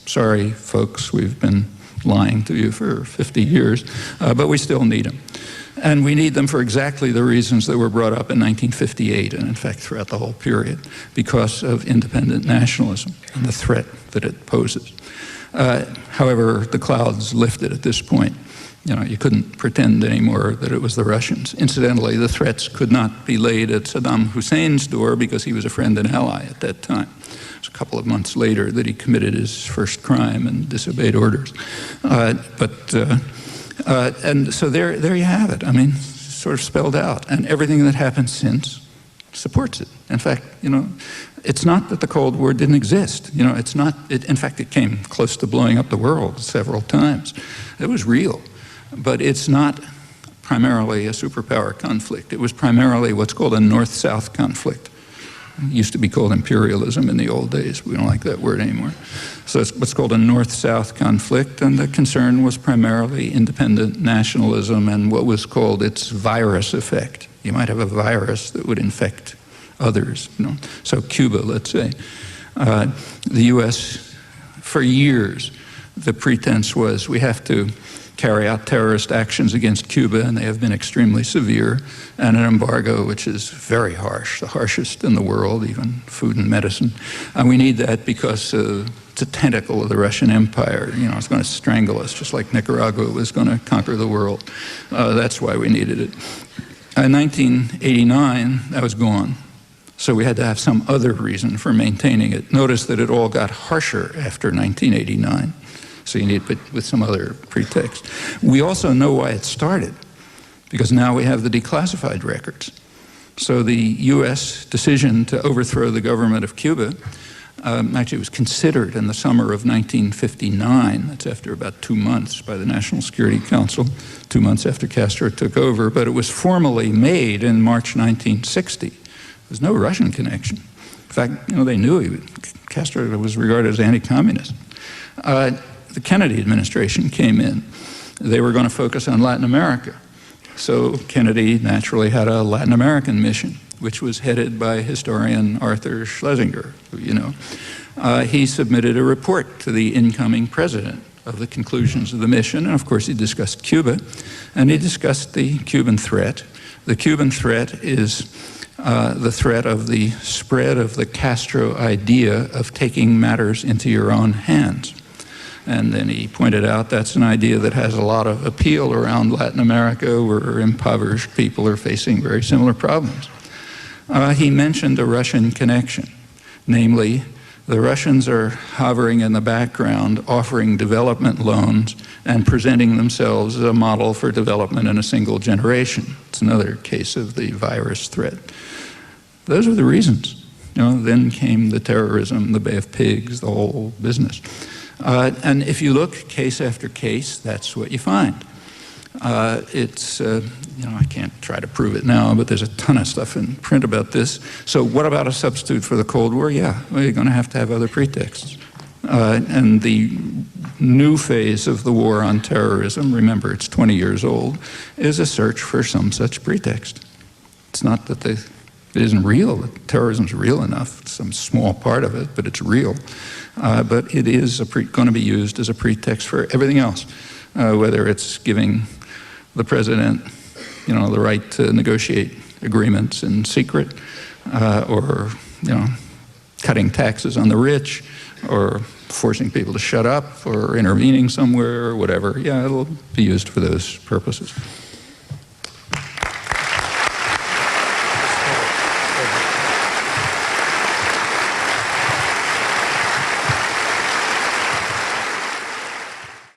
sorry folks, we've been lying to you for 50 years, but we still need them. And we need them for exactly the reasons that were brought up in 1958, and in fact throughout the whole period, because of independent nationalism and the threat that it poses. However, the clouds lifted at this point. You know, you couldn't pretend anymore that it was the Russians. Incidentally, the threats could not be laid at Saddam Hussein's door because he was a friend and ally at that time. It was a couple of months later that he committed his first crime and disobeyed orders. And so there you have it. I mean, sort of spelled out, and everything that happened since supports it. In fact, it's not that the Cold War didn't exist. It's not. In fact, it came close to blowing up the world several times. It was real, but it's not primarily a superpower conflict. It was primarily what's called a North-South conflict. It used to be called imperialism in the old days. We don't like that word anymore. So it's what's called a North-South conflict, and the concern was primarily independent nationalism and what was called its virus effect. You might have a virus that would infect others. So Cuba, let's say. The U.S., for years, the pretense was we have to carry out terrorist actions against Cuba, and they have been extremely severe, and an embargo which is very harsh, the harshest in the world, even food and medicine. And we need that because it's a tentacle of the Russian Empire. It's going to strangle us, just like Nicaragua was going to conquer the world. That's why we needed it. In 1989, that was gone. So we had to have some other reason for maintaining it. Notice that it all got harsher after 1989. So you need it with some other pretext. We also know why it started, because now we have the declassified records. So the U.S. decision to overthrow the government of Cuba actually was considered in the summer of 1959. That's after about 2 months by the National Security Council, 2 months after Castro took over. But it was formally made in March 1960. There's no Russian connection. In fact, they knew Castro was regarded as anti-communist. The Kennedy administration came in. They were going to focus on Latin America. So Kennedy naturally had a Latin American mission, which was headed by historian Arthur Schlesinger, who you know. He submitted a report to the incoming president of the conclusions of the mission, and of course he discussed Cuba, and he discussed the Cuban threat. The Cuban threat is the threat of the spread of the Castro idea of taking matters into your own hands. And then he pointed out that's an idea that has a lot of appeal around Latin America, where impoverished people are facing very similar problems. He mentioned a Russian connection, namely, the Russians are hovering in the background, offering development loans and presenting themselves as a model for development in a single generation. It's another case of the virus threat. Those are the reasons. Then came the terrorism, the Bay of Pigs, the whole business. And if you look case after case, that's what you find. I can't try to prove it now, but there's a ton of stuff in print about this. So what about a substitute for the Cold War? Yeah, well, you're going to have other pretexts. And the new phase of the war on terrorism, remember it's 20 years old, is a search for some such pretext. It's not that it isn't real. Terrorism's real enough. It's some small part of it, but it's real. But it is going to be used as a pretext for everything else, whether it's giving the president, the right to negotiate agreements in secret, or cutting taxes on the rich, or forcing people to shut up, or intervening somewhere, or whatever. Yeah, it'll be used for those purposes.